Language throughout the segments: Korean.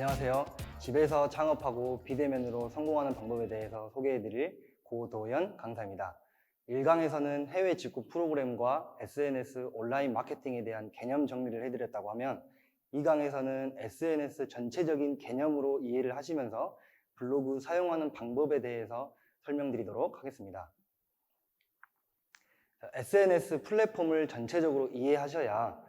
안녕하세요. 집에서 창업하고 비대면으로 성공하는 방법에 대해서 소개해드릴 고도현 강사입니다. 1강에서는 해외 직구 프로그램과 SNS 온라인 마케팅에 대한 개념 정리를 해드렸다고 하면 2강에서는 SNS 전체적인 개념으로 이해를 하시면서 블로그 사용하는 방법에 대해서 설명드리도록 하겠습니다. SNS 플랫폼을 전체적으로 이해하셔야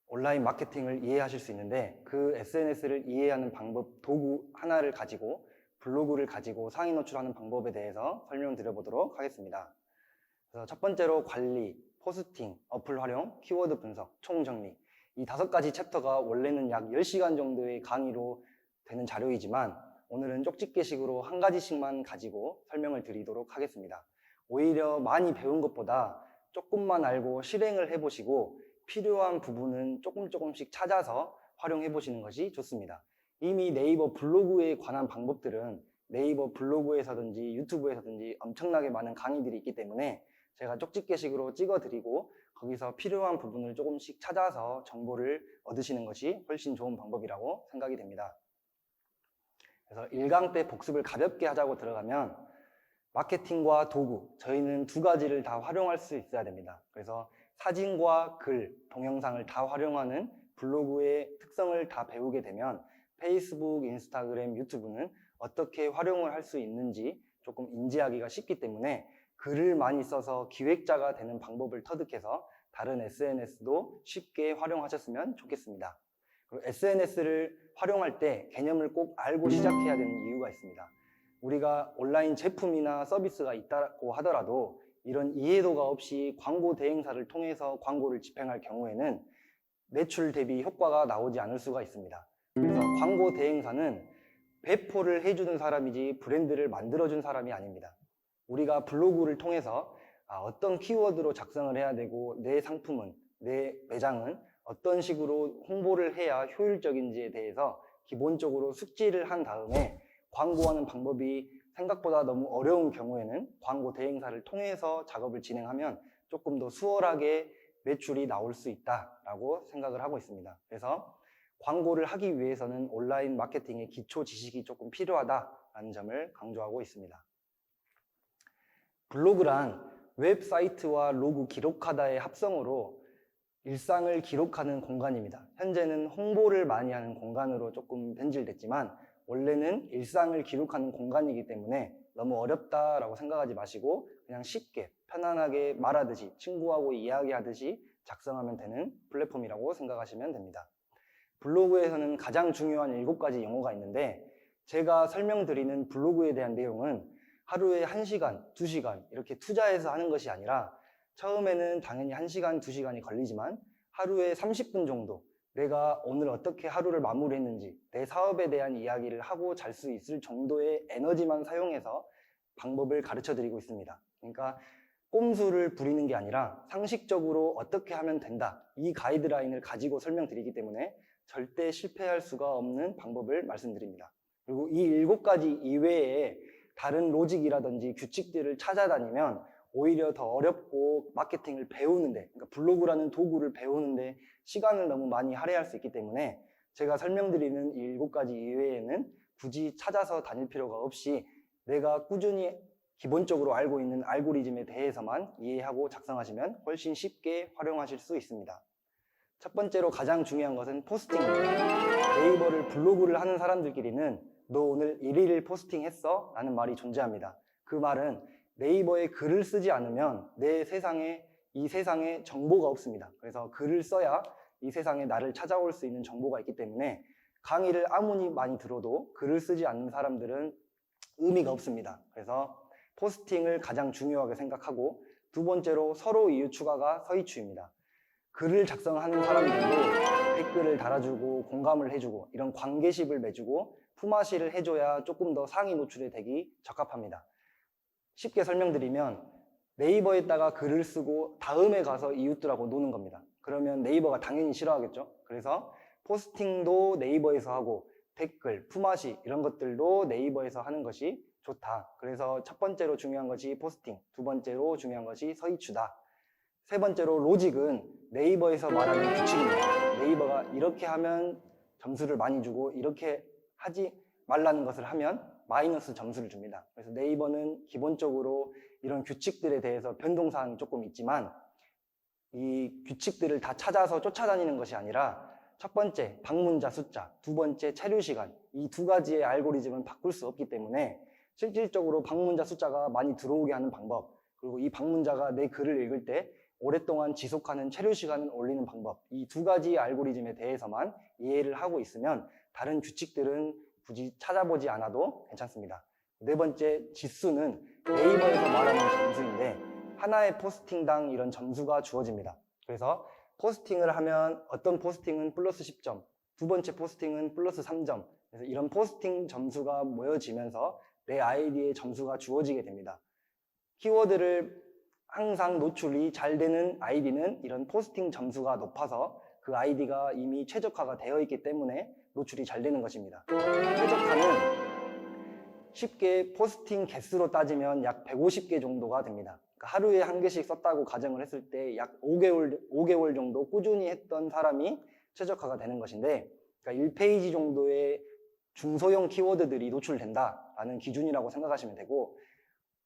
온라인 마케팅을 이해하실 수 있는데, 그 SNS를 이해하는 방법, 도구 하나를 가지고 블로그를 가지고 상위 노출하는 방법에 대해서 설명드려 보도록 하겠습니다. 그래서 첫 번째로 관리, 포스팅, 어플 활용, 키워드 분석, 총정리, 이 5가지 챕터가 원래는 약 10시간 정도의 강의로 되는 자료이지만 오늘은 쪽집게식으로 한 가지씩만 가지고 설명을 드리도록 하겠습니다. 오히려 많이 배운 것보다 조금만 알고 실행을 해보시고 필요한 부분은 조금씩 찾아서 활용해 보시는 것이 좋습니다. 이미 네이버 블로그에 관한 방법들은 네이버 블로그에서든지 유튜브에서든지 엄청나게 많은 강의들이 있기 때문에 제가 쪽집게식으로 찍어 드리고 거기서 필요한 부분을 조금씩 찾아서 정보를 얻으시는 것이 훨씬 좋은 방법이라고 생각이 됩니다. 그래서 1강 때 복습을 가볍게 하자고 들어가면 마케팅과 도구, 저희는 2가지를 다 활용할 수 있어야 됩니다. 그래서 사진과 글, 동영상을 다 활용하는 블로그의 특성을 다 배우게 되면 페이스북, 인스타그램, 유튜브는 어떻게 활용을 할 수 있는지 조금 인지하기가 쉽기 때문에 글을 많이 써서 기획자가 되는 방법을 터득해서 다른 SNS도 쉽게 활용하셨으면 좋겠습니다. 그리고 SNS를 활용할 때 개념을 꼭 알고 시작해야 되는 이유가 있습니다. 우리가 온라인 제품이나 서비스가 있다고 하더라도 이런 이해도가 없이 광고 대행사를 통해서 광고를 집행할 경우에는 매출 대비 효과가 나오지 않을 수가 있습니다. 그래서 광고 대행사는 배포를 해주는 사람이지 브랜드를 만들어준 사람이 아닙니다. 우리가 블로그를 통해서 어떤 키워드로 작성을 해야 되고 내 상품은, 내 매장은 어떤 식으로 홍보를 해야 효율적인지에 대해서 기본적으로 숙지를 한 다음에 광고하는 방법이 생각보다 너무 어려운 경우에는 광고 대행사를 통해서 작업을 진행하면 조금 더 수월하게 매출이 나올 수 있다라고 생각을 하고 있습니다. 그래서 광고를 하기 위해서는 온라인 마케팅의 기초 지식이 조금 필요하다라는 점을 강조하고 있습니다. 블로그란 웹사이트와 로그 기록하다의 합성어로 일상을 기록하는 공간입니다. 현재는 홍보를 많이 하는 공간으로 조금 변질됐지만 원래는 일상을 기록하는 공간이기 때문에 너무 어렵다라고 생각하지 마시고 그냥 쉽게 편안하게 말하듯이 친구하고 이야기하듯이 작성하면 되는 플랫폼이라고 생각하시면 됩니다. 블로그에서는 가장 중요한 7가지 용어가 있는데 제가 설명드리는 블로그에 대한 내용은 하루에 1시간, 2시간 이렇게 투자해서 하는 것이 아니라 처음에는 당연히 1시간, 2시간이 걸리지만 하루에 30분 정도 내가 오늘 어떻게 하루를 마무리했는지 내 사업에 대한 이야기를 하고 잘 수 있을 정도의 에너지만 사용해서 방법을 가르쳐 드리고 있습니다. 그러니까 꼼수를 부리는 게 아니라 상식적으로 어떻게 하면 된다, 이 가이드라인을 가지고 설명드리기 때문에 절대 실패할 수가 없는 방법을 말씀드립니다. 그리고 이 7가지 이외에 다른 로직이라든지 규칙들을 찾아다니면 오히려 더 어렵고 마케팅을 배우는데, 그러니까 블로그라는 도구를 배우는데 시간을 너무 많이 할애할 수 있기 때문에 제가 설명드리는 이 7가지 이외에는 굳이 찾아서 다닐 필요가 없이 내가 꾸준히 기본적으로 알고 있는 알고리즘에 대해서만 이해하고 작성하시면 훨씬 쉽게 활용하실 수 있습니다. 첫 번째로 가장 중요한 것은 포스팅입니다. 네이버를 블로그를 하는 사람들끼리는 너 오늘 1일 포스팅했어? 라는 말이 존재합니다. 그 말은 네이버에 글을 쓰지 않으면 이 세상에 정보가 없습니다. 그래서 글을 써야 이 세상에 나를 찾아올 수 있는 정보가 있기 때문에 강의를 아무리 많이 들어도 글을 쓰지 않는 사람들은 의미가 없습니다. 그래서 포스팅을 가장 중요하게 생각하고, 2번째로 서로 이유 추가가 서이추입니다. 글을 작성하는 사람들도 댓글을 달아주고 공감을 해주고 이런 관계식을 맺고 품앗이를 해줘야 조금 더 상위 노출에 되기 적합합니다. 쉽게 설명드리면 네이버에다가 글을 쓰고 다음에 가서 이웃들하고 노는 겁니다. 그러면 네이버가 당연히 싫어하겠죠. 그래서 포스팅도 네이버에서 하고 댓글, 품앗이 이런 것들도 네이버에서 하는 것이 좋다. 그래서 첫 번째로 중요한 것이 포스팅, 2번째로 중요한 것이 서이추다. 3번째로 로직은 네이버에서 말하는 규칙입니다. 네이버가 이렇게 하면 점수를 많이 주고 이렇게 하지 말라는 것을 하면 마이너스 점수를 줍니다. 그래서 네이버는 기본적으로 이런 규칙들에 대해서 변동사항이 조금 있지만 이 규칙들을 다 찾아서 쫓아다니는 것이 아니라 첫 번째 방문자 숫자, 두 번째 체류 시간, 이 두 가지의 알고리즘은 바꿀 수 없기 때문에 실질적으로 방문자 숫자가 많이 들어오게 하는 방법, 그리고 이 방문자가 내 글을 읽을 때 오랫동안 지속하는 체류 시간을 올리는 방법, 이 두 가지 알고리즘에 대해서만 이해를 하고 있으면 다른 규칙들은 굳이 찾아보지 않아도 괜찮습니다. 네 번째 지수는 네이버에서 말하는 점수인데 하나의 포스팅당 이런 점수가 주어집니다. 그래서 포스팅을 하면 어떤 포스팅은 플러스 10점, 두 번째 포스팅은 플러스 3점, 그래서 이런 포스팅 점수가 모여지면서 내 아이디의 점수가 주어지게 됩니다. 키워드를 항상 노출이 잘 되는 아이디는 이런 포스팅 점수가 높아서 그 아이디가 이미 최적화가 되어 있기 때문에 노출이 잘 되는 것입니다. 최적화는 쉽게 포스팅 개수로 따지면 약 150개 정도가 됩니다. 그러니까 하루에 한 개씩 썼다고 가정을 했을 때 약 5개월 정도 꾸준히 했던 사람이 최적화가 되는 것인데, 그러니까 1페이지 정도의 중소형 키워드들이 노출된다라는 기준이라고 생각하시면 되고,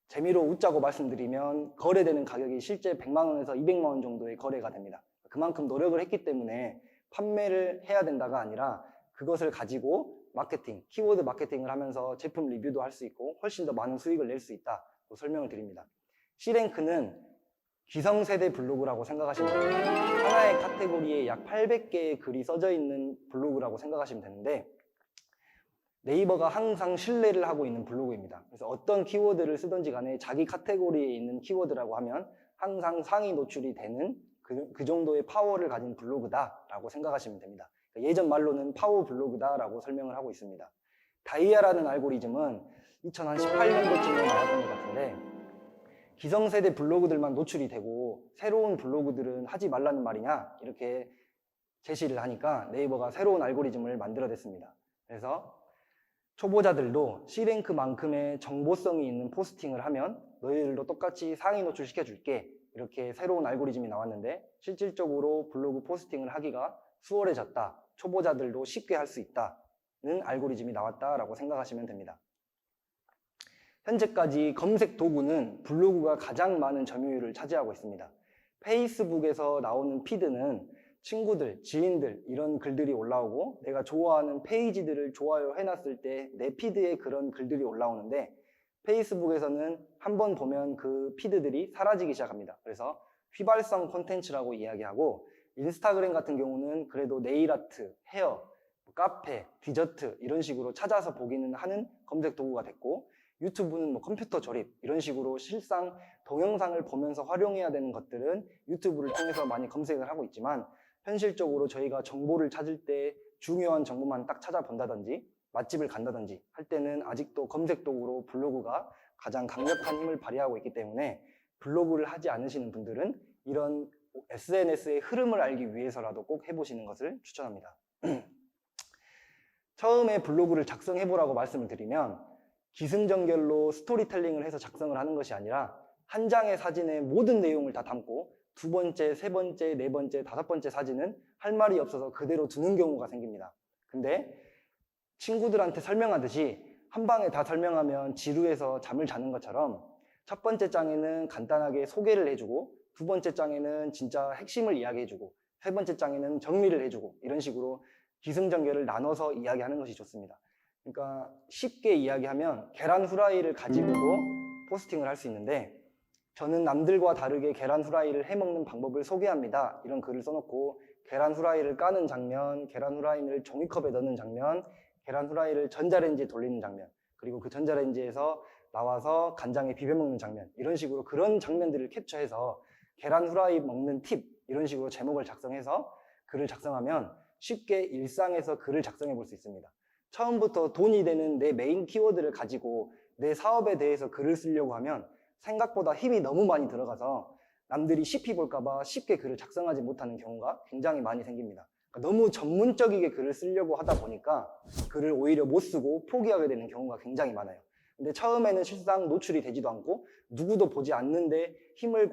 재미로 웃자고 말씀드리면 거래되는 가격이 실제 100만 원에서 200만 원 정도의 거래가 됩니다. 그만큼 노력을 했기 때문에 판매를 해야 된다가 아니라 그것을 가지고 마케팅, 키워드 마케팅을 하면서 제품 리뷰도 할 수 있고 훨씬 더 많은 수익을 낼 수 있다고 설명을 드립니다. C랭크는 기성세대 블로그라고 생각하시면 됩니다. 하나의 카테고리에 약 800개의 글이 써져 있는 블로그라고 생각하시면 되는데 네이버가 항상 신뢰를 하고 있는 블로그입니다. 그래서 어떤 키워드를 쓰든지 간에 자기 카테고리에 있는 키워드라고 하면 항상 상위 노출이 되는 그 정도의 파워를 가진 블로그다라고 생각하시면 됩니다. 예전 말로는 파워 블로그다라고 설명을 하고 있습니다. 다이아라는 알고리즘은 2018년도쯤에 나왔던 것 같은데 기성세대 블로그들만 노출이 되고 새로운 블로그들은 하지 말라는 말이냐 이렇게 제시를 하니까 네이버가 새로운 알고리즘을 만들어냈습니다. 그래서 초보자들도 C랭크만큼의 정보성이 있는 포스팅을 하면 너희들도 똑같이 상위 노출시켜줄게 이렇게 새로운 알고리즘이 나왔는데 실질적으로 블로그 포스팅을 하기가 수월해졌다. 초보자들도 쉽게 할 수 있다는 알고리즘이 나왔다라고 생각하시면 됩니다. 현재까지 검색 도구는 블로그가 가장 많은 점유율을 차지하고 있습니다. 페이스북에서 나오는 피드는 친구들, 지인들 이런 글들이 올라오고 내가 좋아하는 페이지들을 좋아요 해놨을 때 내 피드에 그런 글들이 올라오는데 페이스북에서는 한번 보면 그 피드들이 사라지기 시작합니다. 그래서 휘발성 콘텐츠라고 이야기하고 인스타그램 같은 경우는 그래도 네일아트, 헤어, 카페, 디저트 이런 식으로 찾아서 보기는 하는 검색 도구가 됐고 유튜브는 뭐 컴퓨터 조립 이런 식으로 실상 동영상을 보면서 활용해야 되는 것들은 유튜브를 통해서 많이 검색을 하고 있지만 현실적으로 저희가 정보를 찾을 때 중요한 정보만 딱 찾아본다든지 맛집을 간다든지 할 때는 아직도 검색 도구로 블로그가 가장 강력한 힘을 발휘하고 있기 때문에 블로그를 하지 않으시는 분들은 이런 SNS의 흐름을 알기 위해서라도 꼭 해보시는 것을 추천합니다. 처음에 블로그를 작성해보라고 말씀을 드리면 기승전결로 스토리텔링을 해서 작성을 하는 것이 아니라 한 장의 사진에 모든 내용을 다 담고 두 번째, 세 번째, 네 번째, 다섯 번째 사진은 할 말이 없어서 그대로 두는 경우가 생깁니다. 근데 친구들한테 설명하듯이 한 방에 다 설명하면 지루해서 잠을 자는 것처럼 첫 번째 장에는 간단하게 소개를 해주고 두 번째 장에는 진짜 핵심을 이야기해주고 세 번째 장에는 정리를 해주고 이런 식으로 기승전결을 나눠서 이야기하는 것이 좋습니다. 그러니까 쉽게 이야기하면 계란 후라이를 가지고도 포스팅을 할 수 있는데 저는 남들과 다르게 계란 후라이를 해먹는 방법을 소개합니다. 이런 글을 써놓고 계란 후라이를 까는 장면, 계란 후라이를 종이컵에 넣는 장면, 계란 후라이를 전자레인지에 돌리는 장면, 그리고 그 전자레인지에서 나와서 간장에 비벼 먹는 장면 이런 식으로 그런 장면들을 캡처해서 계란 후라이 먹는 팁 이런 식으로 제목을 작성해서 글을 작성하면 쉽게 일상에서 글을 작성해 볼 수 있습니다. 처음부터 돈이 되는 내 메인 키워드를 가지고 내 사업에 대해서 글을 쓰려고 하면 생각보다 힘이 너무 많이 들어가서 남들이 쉽게 볼까봐 쉽게 글을 작성하지 못하는 경우가 굉장히 많이 생깁니다. 그러니까 너무 전문적이게 글을 쓰려고 하다 보니까 글을 오히려 못 쓰고 포기하게 되는 경우가 굉장히 많아요. 근데 처음에는 실상 노출이 되지도 않고 누구도 보지 않는데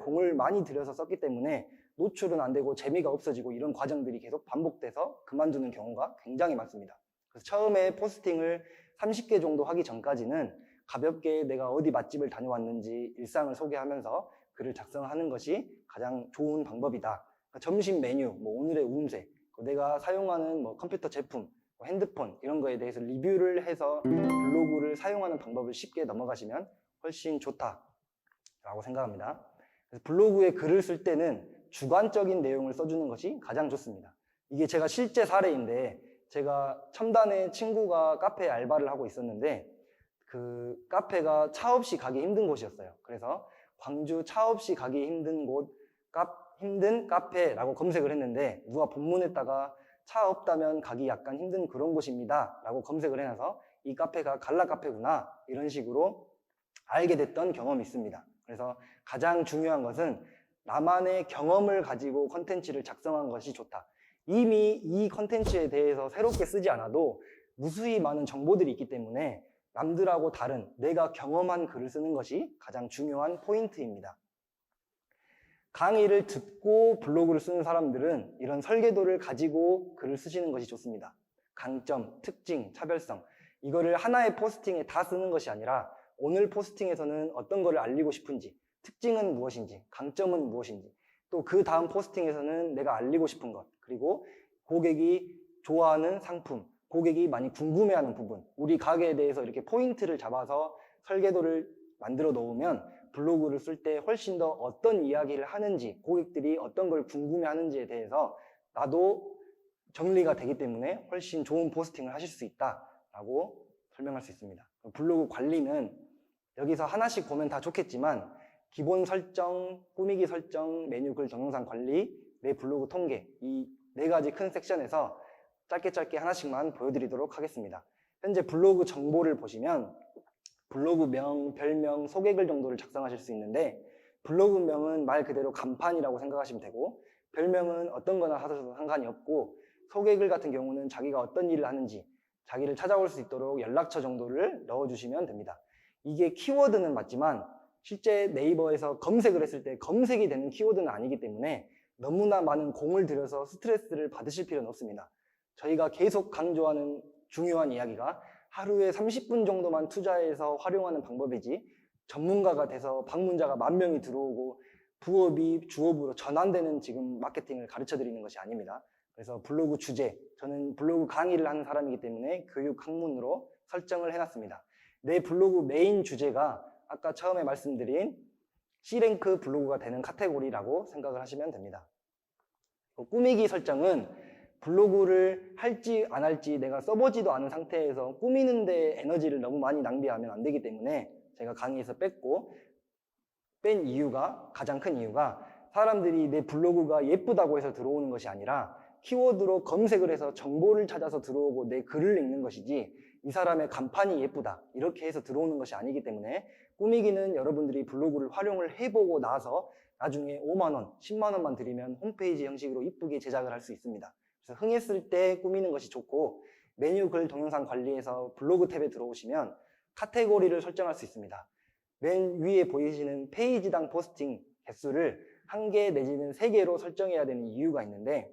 공을 많이 들여서 썼기 때문에 노출은 안 되고 재미가 없어지고 이런 과정들이 계속 반복돼서 그만두는 경우가 굉장히 많습니다. 그래서 처음에 포스팅을 30개 정도 하기 전까지는 가볍게 내가 어디 맛집을 다녀왔는지 일상을 소개하면서 글을 작성하는 것이 가장 좋은 방법이다. 그러니까 점심 메뉴, 뭐 오늘의 운세, 내가 사용하는 뭐 컴퓨터 제품, 뭐 핸드폰 이런 거에 대해서 리뷰를 해서 블로그를 사용하는 방법을 쉽게 넘어가시면 훨씬 좋다라고 생각합니다. 그래서 블로그에 글을 쓸 때는 주관적인 내용을 써주는 것이 가장 좋습니다. 이게 제가 실제 사례인데, 제가 첨단에 친구가 카페 알바를 하고 있었는데 그 카페가 차 없이 가기 힘든 곳이었어요. 그래서 광주 차 없이 가기 힘든 곳, 힘든 카페라고 검색을 했는데 누가 본문에다가 차 없다면 가기 약간 힘든 그런 곳입니다 라고 검색을 해놔서 이 카페가 갈라 카페구나 이런 식으로 알게 됐던 경험이 있습니다. 그래서 가장 중요한 것은 나만의 경험을 가지고 컨텐츠를 작성한 것이 좋다. 이미 이 컨텐츠에 대해서 새롭게 쓰지 않아도 무수히 많은 정보들이 있기 때문에 남들하고 다른 내가 경험한 글을 쓰는 것이 가장 중요한 포인트입니다. 강의를 듣고 블로그를 쓰는 사람들은 이런 설계도를 가지고 글을 쓰시는 것이 좋습니다. 강점, 특징, 차별성 이거를 하나의 포스팅에 다 쓰는 것이 아니라 오늘 포스팅에서는 어떤 거를 알리고 싶은지, 특징은 무엇인지, 강점은 무엇인지, 또 그 다음 포스팅에서는 내가 알리고 싶은 것, 그리고 고객이 좋아하는 상품, 고객이 많이 궁금해하는 부분, 우리 가게에 대해서 이렇게 포인트를 잡아서 설계도를 만들어 놓으면 블로그를 쓸 때 훨씬 더 어떤 이야기를 하는지, 고객들이 어떤 걸 궁금해하는지에 대해서 나도 정리가 되기 때문에 훨씬 좋은 포스팅을 하실 수 있다라고 설명할 수 있습니다. 블로그 관리는 여기서 하나씩 보면 다 좋겠지만 기본 설정, 꾸미기 설정, 메뉴 글 동영상 관리, 내 블로그 통계 이 네 가지 큰 섹션에서 짧게 하나씩만 보여드리도록 하겠습니다. 현재 블로그 정보를 보시면 블로그명, 별명, 소개글 정도를 작성하실 수 있는데 블로그명은 말 그대로 간판이라고 생각하시면 되고 별명은 어떤 거나 하셔도 상관이 없고 소개글 같은 경우는 자기가 어떤 일을 하는지 자기를 찾아올 수 있도록 연락처 정도를 넣어주시면 됩니다. 이게 키워드는 맞지만 실제 네이버에서 검색을 했을 때 검색이 되는 키워드는 아니기 때문에 너무나 많은 공을 들여서 스트레스를 받으실 필요는 없습니다. 저희가 계속 강조하는 중요한 이야기가 하루에 30분 정도만 투자해서 활용하는 방법이지 전문가가 돼서 방문자가 10,000명이 들어오고 부업이 주업으로 전환되는 지금 마케팅을 가르쳐 드리는 것이 아닙니다. 그래서 블로그 주제, 저는 블로그 강의를 하는 사람이기 때문에 교육 학문으로 설정을 해놨습니다. 내 블로그 메인 주제가 아까 처음에 말씀드린 C랭크 블로그가 되는 카테고리라고 생각을 하시면 됩니다. 꾸미기 설정은 블로그를 할지 안 할지 내가 써보지도 않은 상태에서 꾸미는데 에너지를 너무 많이 낭비하면 안 되기 때문에 제가 강의에서 뺀 이유가, 가장 큰 이유가 사람들이 내 블로그가 예쁘다고 해서 들어오는 것이 아니라 키워드로 검색을 해서 정보를 찾아서 들어오고 내 글을 읽는 것이지 이 사람의 간판이 예쁘다 이렇게 해서 들어오는 것이 아니기 때문에 꾸미기는 여러분들이 블로그를 활용을 해보고 나서 나중에 5만 원, 10만 원만 들이면 홈페이지 형식으로 이쁘게 제작을 할 수 있습니다. 그래서 흥했을 때 꾸미는 것이 좋고 메뉴 글 동영상 관리에서 블로그 탭에 들어오시면 카테고리를 설정할 수 있습니다. 맨 위에 보이시는 페이지당 포스팅 개수를 1개 내지는 3개로 설정해야 되는 이유가 있는데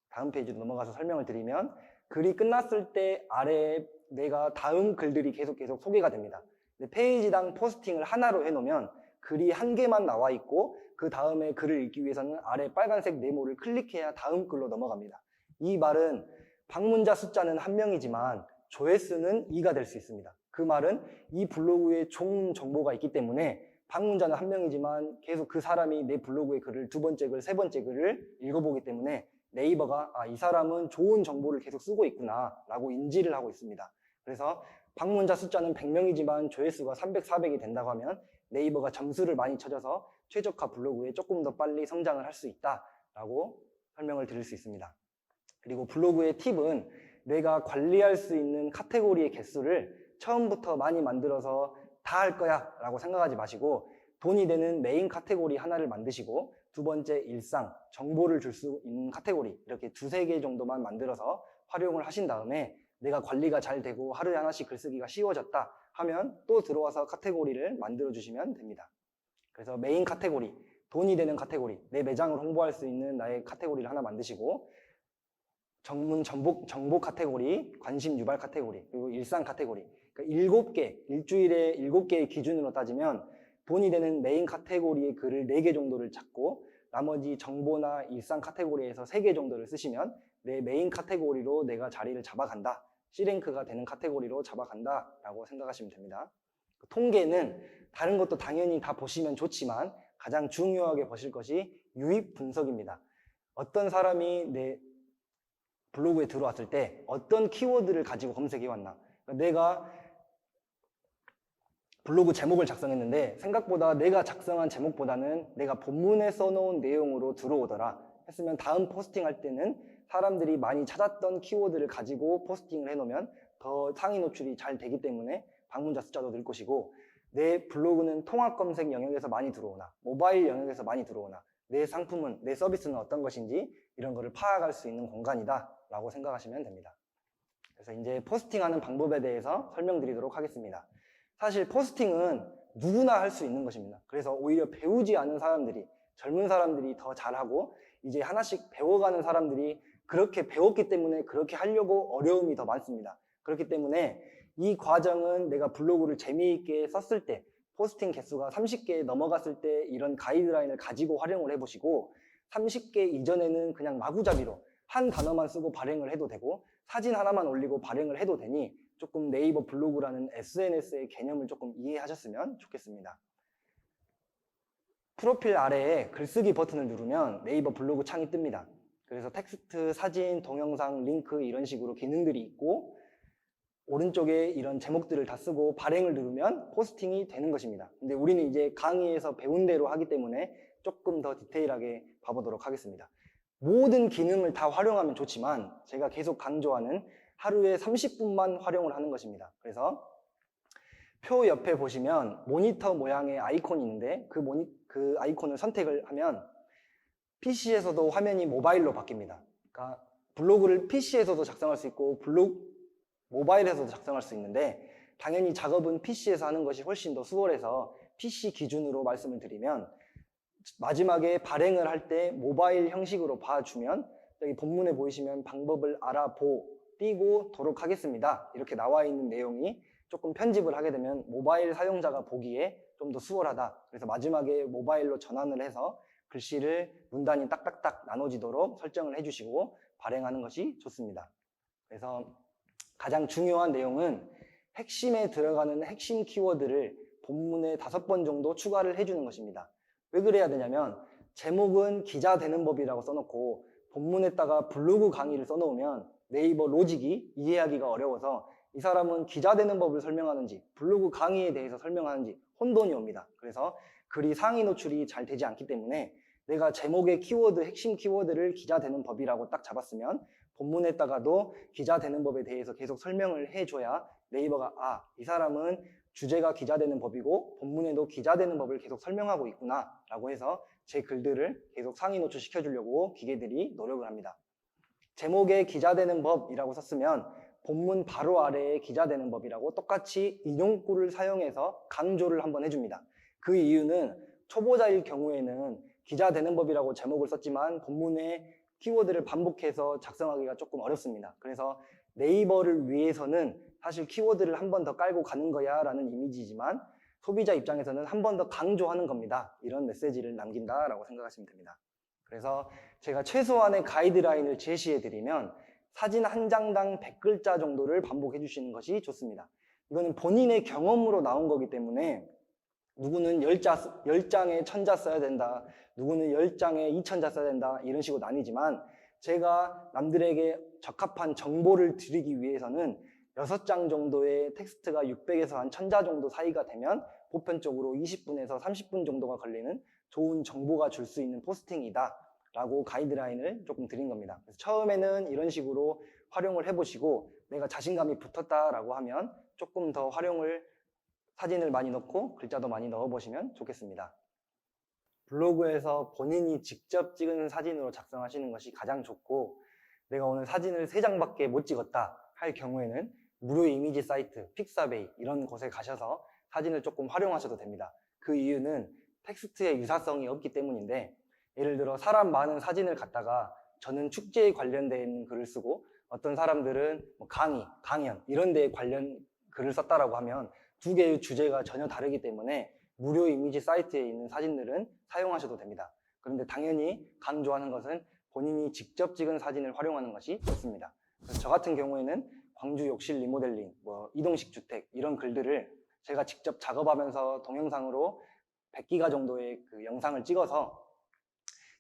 다음 페이지로 넘어가서 설명을 드리면 글이 끝났을 때 아래에 내가 다음 글들이 계속 소개가 됩니다. 페이지당 포스팅을 하나로 해놓으면 글이 1개만 나와 있고 그 다음에 글을 읽기 위해서는 아래 빨간색 네모를 클릭해야 다음 글로 넘어갑니다. 이 말은 방문자 숫자는 1명이지만 조회수는 2가 될 수 있습니다. 그 말은 이 블로그에 좋은 정보가 있기 때문에 방문자는 1명이지만 계속 그 사람이 내 블로그의 글을 2번째 글, 3번째 글을 읽어보기 때문에 네이버가 이 사람은 좋은 정보를 계속 쓰고 있구나 라고 인지를 하고 있습니다. 그래서 방문자 숫자는 100명이지만 조회수가 300, 400이 된다고 하면 네이버가 점수를 많이 쳐줘서 최적화 블로그에 조금 더 빨리 성장을 할 수 있다라고 설명을 드릴 수 있습니다. 그리고 블로그의 팁은 내가 관리할 수 있는 카테고리의 개수를 처음부터 많이 만들어서 다 할 거야 라고 생각하지 마시고 돈이 되는 메인 카테고리 하나를 만드시고 두 번째 일상, 정보를 줄 수 있는 카테고리 이렇게 2-3개 정도만 만들어서 활용을 하신 다음에 내가 관리가 잘 되고 하루에 하나씩 글쓰기가 쉬워졌다 하면 또 들어와서 카테고리를 만들어 주시면 됩니다. 그래서 메인 카테고리, 돈이 되는 카테고리, 내 매장을 홍보할 수 있는 나의 카테고리를 하나 만드시고, 전문 정보 카테고리, 관심 유발 카테고리, 그리고 일상 카테고리. 그러니까 7개, 일주일에 7개의 기준으로 따지면 돈이 되는 메인 카테고리의 글을 4개 정도를 찾고 나머지 정보나 일상 카테고리에서 3개 정도를 쓰시면 내 메인 카테고리로 내가 자리를 잡아간다. C랭크가 되는 카테고리로 잡아간다 라고 생각하시면 됩니다. 통계는 다른 것도 당연히 다 보시면 좋지만 가장 중요하게 보실 것이 유입 분석입니다. 어떤 사람이 내 블로그에 들어왔을 때 어떤 키워드를 가지고 검색해 왔나. 내가 블로그 제목을 작성했는데 생각보다 내가 작성한 제목보다는 내가 본문에 써놓은 내용으로 들어오더라 했으면 다음 포스팅할 때는 사람들이 많이 찾았던 키워드를 가지고 포스팅을 해놓으면 더 상위 노출이 잘 되기 때문에 방문자 숫자도 늘 것이고, 내 블로그는 통합 검색 영역에서 많이 들어오나 모바일 영역에서 많이 들어오나 내 상품은, 내 서비스는 어떤 것인지 이런 거를 파악할 수 있는 공간이다 라고 생각하시면 됩니다. 그래서 이제 포스팅하는 방법에 대해서 설명드리도록 하겠습니다. 사실 포스팅은 누구나 할 수 있는 것입니다. 그래서 오히려 배우지 않은 사람들이, 젊은 사람들이 더 잘하고 이제 하나씩 배워가는 사람들이 그렇게 배웠기 때문에 그렇게 하려고 어려움이 더 많습니다. 그렇기 때문에 이 과정은 내가 블로그를 재미있게 썼을 때, 포스팅 개수가 30개 넘어갔을 때 이런 가이드라인을 가지고 활용을 해보시고, 30개 이전에는 그냥 마구잡이로 한 단어만 쓰고 발행을 해도 되고 사진 하나만 올리고 발행을 해도 되니 조금 네이버 블로그라는 SNS의 개념을 조금 이해하셨으면 좋겠습니다. 프로필 아래에 글쓰기 버튼을 누르면 네이버 블로그 창이 뜹니다. 그래서 텍스트, 사진, 동영상, 링크 이런 식으로 기능들이 있고 오른쪽에 이런 제목들을 다 쓰고 발행을 누르면 포스팅이 되는 것입니다. 근데 우리는 이제 강의에서 배운 대로 하기 때문에 조금 더 디테일하게 봐보도록 하겠습니다. 모든 기능을 다 활용하면 좋지만 제가 계속 강조하는 하루에 30분만 활용을 하는 것입니다. 그래서 표 옆에 보시면 모니터 모양의 아이콘이 있는데 그 아이콘을 선택을 하면 PC에서도 화면이 모바일로 바뀝니다. 그러니까 블로그를 PC에서도 작성할 수 있고 모바일에서도 작성할 수 있는데 당연히 작업은 PC에서 하는 것이 훨씬 더 수월해서 PC 기준으로 말씀을 드리면 마지막에 발행을 할 때 모바일 형식으로 봐주면 여기 본문에 보이시면 방법을 띄고 하겠습니다. 이렇게 나와 있는 내용이 조금 편집을 하게 되면 모바일 사용자가 보기에 좀 더 수월하다. 그래서 마지막에 모바일로 전환을 해서 글씨를 문단이 딱딱딱 나눠지도록 설정을 해주시고 발행하는 것이 좋습니다. 그래서 가장 중요한 내용은 핵심에 들어가는 핵심 키워드를 본문에 5번 정도 추가를 해주는 것입니다. 왜 그래야 되냐면 제목은 기자 되는 법이라고 써놓고 본문에다가 블로그 강의를 써놓으면 네이버 로직이 이해하기가 어려워서 이 사람은 기자 되는 법을 설명하는지 블로그 강의에 대해서 설명하는지 혼돈이 옵니다. 그래서 글이 상위 노출이 잘 되지 않기 때문에 내가 제목의 키워드, 핵심 키워드를 기자 되는 법이라고 딱 잡았으면 본문에다가도 기자 되는 법에 대해서 계속 설명을 해줘야 네이버가 이 사람은 주제가 기자 되는 법이고 본문에도 기자 되는 법을 계속 설명하고 있구나 라고 해서 제 글들을 계속 상위 노출 시켜주려고 기계들이 노력을 합니다. 제목에 기자 되는 법이라고 썼으면 본문 바로 아래에 기자 되는 법이라고 똑같이 인용구를 사용해서 강조를 한번 해줍니다. 그 이유는 초보자일 경우에는 기자 되는 법이라고 제목을 썼지만 본문에 키워드를 반복해서 작성하기가 조금 어렵습니다. 그래서 네이버를 위해서는 사실 키워드를 한 번 더 깔고 가는 거야 라는 이미지지만 소비자 입장에서는 한 번 더 강조하는 겁니다. 이런 메시지를 남긴다라고 생각하시면 됩니다. 그래서 제가 최소한의 가이드라인을 제시해 드리면 사진 한 장당 100글자 정도를 반복해 주시는 것이 좋습니다. 이거는 본인의 경험으로 나온 거기 때문에 누구는 10장에 1000자 써야 된다, 누구는 10장에 2000자 써야 된다 이런 식으로 나뉘지만 제가 남들에게 적합한 정보를 드리기 위해서는 6장 정도의 텍스트가 600에서 한 1000자 정도 사이가 되면 보편적으로 20분에서 30분 정도가 걸리는 좋은 정보가 줄 수 있는 포스팅이다 라고 가이드라인을 조금 드린 겁니다. 그래서 처음에는 이런 식으로 활용을 해보시고 내가 자신감이 붙었다라고 하면 조금 더 사진을 많이 넣고 글자도 많이 넣어보시면 좋겠습니다. 블로그에서 본인이 직접 찍은 사진으로 작성하시는 것이 가장 좋고 내가 오늘 사진을 3장밖에 못 찍었다 할 경우에는 무료 이미지 사이트, 픽사베이 이런 곳에 가셔서 사진을 조금 활용하셔도 됩니다. 그 이유는 텍스트의 유사성이 없기 때문인데, 예를 들어 사람 많은 사진을 갖다가 저는 축제에 관련된 글을 쓰고 어떤 사람들은 뭐 강의, 강연 이런 데에 관련 글을 썼다라고 하면 두 개의 주제가 전혀 다르기 때문에 무료 이미지 사이트에 있는 사진들은 사용하셔도 됩니다. 그런데 당연히 강조하는 것은 본인이 직접 찍은 사진을 활용하는 것이 좋습니다. 그래서 저 같은 경우에는 광주 욕실 리모델링, 뭐 이동식 주택 이런 글들을 제가 직접 작업하면서 동영상으로 100기가 정도의 그 영상을 찍어서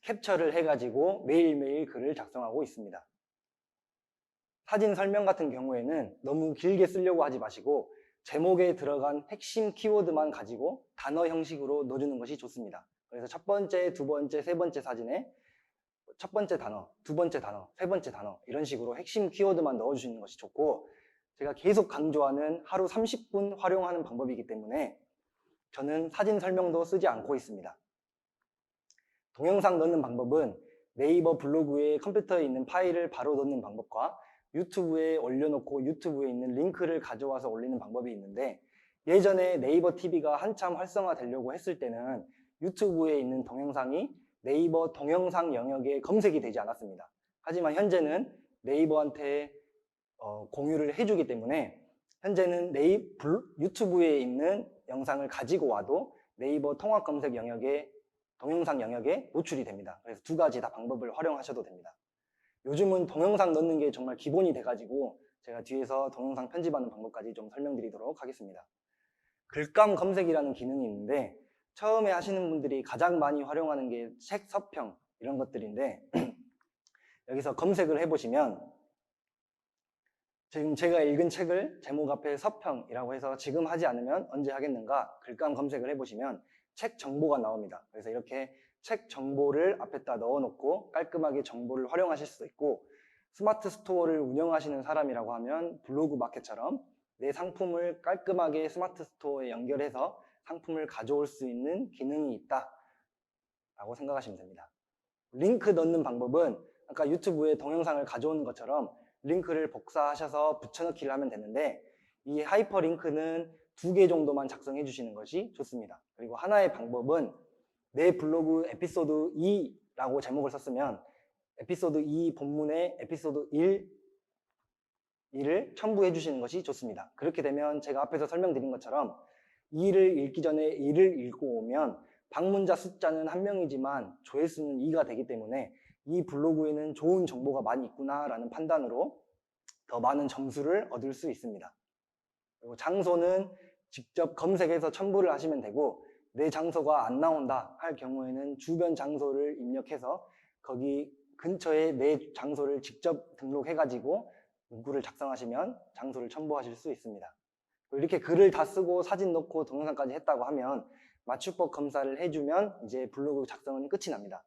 캡처를 해가지고 매일매일 글을 작성하고 있습니다. 사진 설명 같은 경우에는 너무 길게 쓰려고 하지 마시고 제목에 들어간 핵심 키워드만 가지고 단어 형식으로 넣어주는 것이 좋습니다. 그래서 첫 번째, 두 번째, 세 번째 사진에 첫 번째 단어, 두 번째 단어, 세 번째 단어 이런 식으로 핵심 키워드만 넣어주시는 것이 좋고, 제가 계속 강조하는 하루 30분 활용하는 방법이기 때문에 저는 사진 설명도 쓰지 않고 있습니다. 동영상 넣는 방법은 네이버 블로그에 컴퓨터에 있는 파일을 바로 넣는 방법과 유튜브에 올려놓고 유튜브에 있는 링크를 가져와서 올리는 방법이 있는데, 예전에 네이버 TV가 한참 활성화되려고 했을 때는 유튜브에 있는 동영상이 네이버 동영상 영역에 검색이 되지 않았습니다. 하지만 현재는 네이버한테 공유를 해주기 때문에 현재는 유튜브에 있는 영상을 가지고 와도 네이버 통합 검색 영역에 동영상 영역에 노출이 됩니다. 그래서 두 가지 다 방법을 활용하셔도 됩니다. 요즘은 동영상 넣는 게 정말 기본이 돼가지고 제가 뒤에서 동영상 편집하는 방법까지 좀 설명드리도록 하겠습니다. 글감 검색이라는 기능이 있는데, 처음에 하시는 분들이 가장 많이 활용하는 게 책 서평 이런 것들인데 여기서 검색을 해보시면 지금 제가 읽은 책을 제목 앞에 서평이라고 해서 지금 하지 않으면 언제 하겠는가 글감 검색을 해보시면 책 정보가 나옵니다. 그래서 이렇게 책 정보를 앞에다 넣어놓고 깔끔하게 정보를 활용하실 수 있고, 스마트 스토어를 운영하시는 사람이라고 하면 블로그 마켓처럼 내 상품을 깔끔하게 스마트 스토어에 연결해서 상품을 가져올 수 있는 기능이 있다라고 생각하시면 됩니다. 링크 넣는 방법은 아까 유튜브에 동영상을 가져오는 것처럼 링크를 복사하셔서 붙여넣기를 하면 되는데, 이 하이퍼링크는 2개 정도만 작성해 주시는 것이 좋습니다. 그리고 하나의 방법은 내 블로그 에피소드 2라고 제목을 썼으면 에피소드 2 본문에 에피소드 1을 첨부해 주시는 것이 좋습니다. 그렇게 되면 제가 앞에서 설명드린 것처럼 2를 읽기 전에 1을 읽고 오면 방문자 숫자는 1명이지만 조회수는 2가 되기 때문에 이 블로그에는 좋은 정보가 많이 있구나라는 판단으로 더 많은 점수를 얻을 수 있습니다. 그리고 장소는 직접 검색해서 첨부를 하시면 되고, 내 장소가 안 나온다 할 경우에는 주변 장소를 입력해서 거기 근처에 내 장소를 직접 등록해가지고 문구를 작성하시면 장소를 첨부하실 수 있습니다. 이렇게 글을 다 쓰고 사진 넣고 동영상까지 했다고 하면 맞춤법 검사를 해주면 이제 블로그 작성은 끝이 납니다.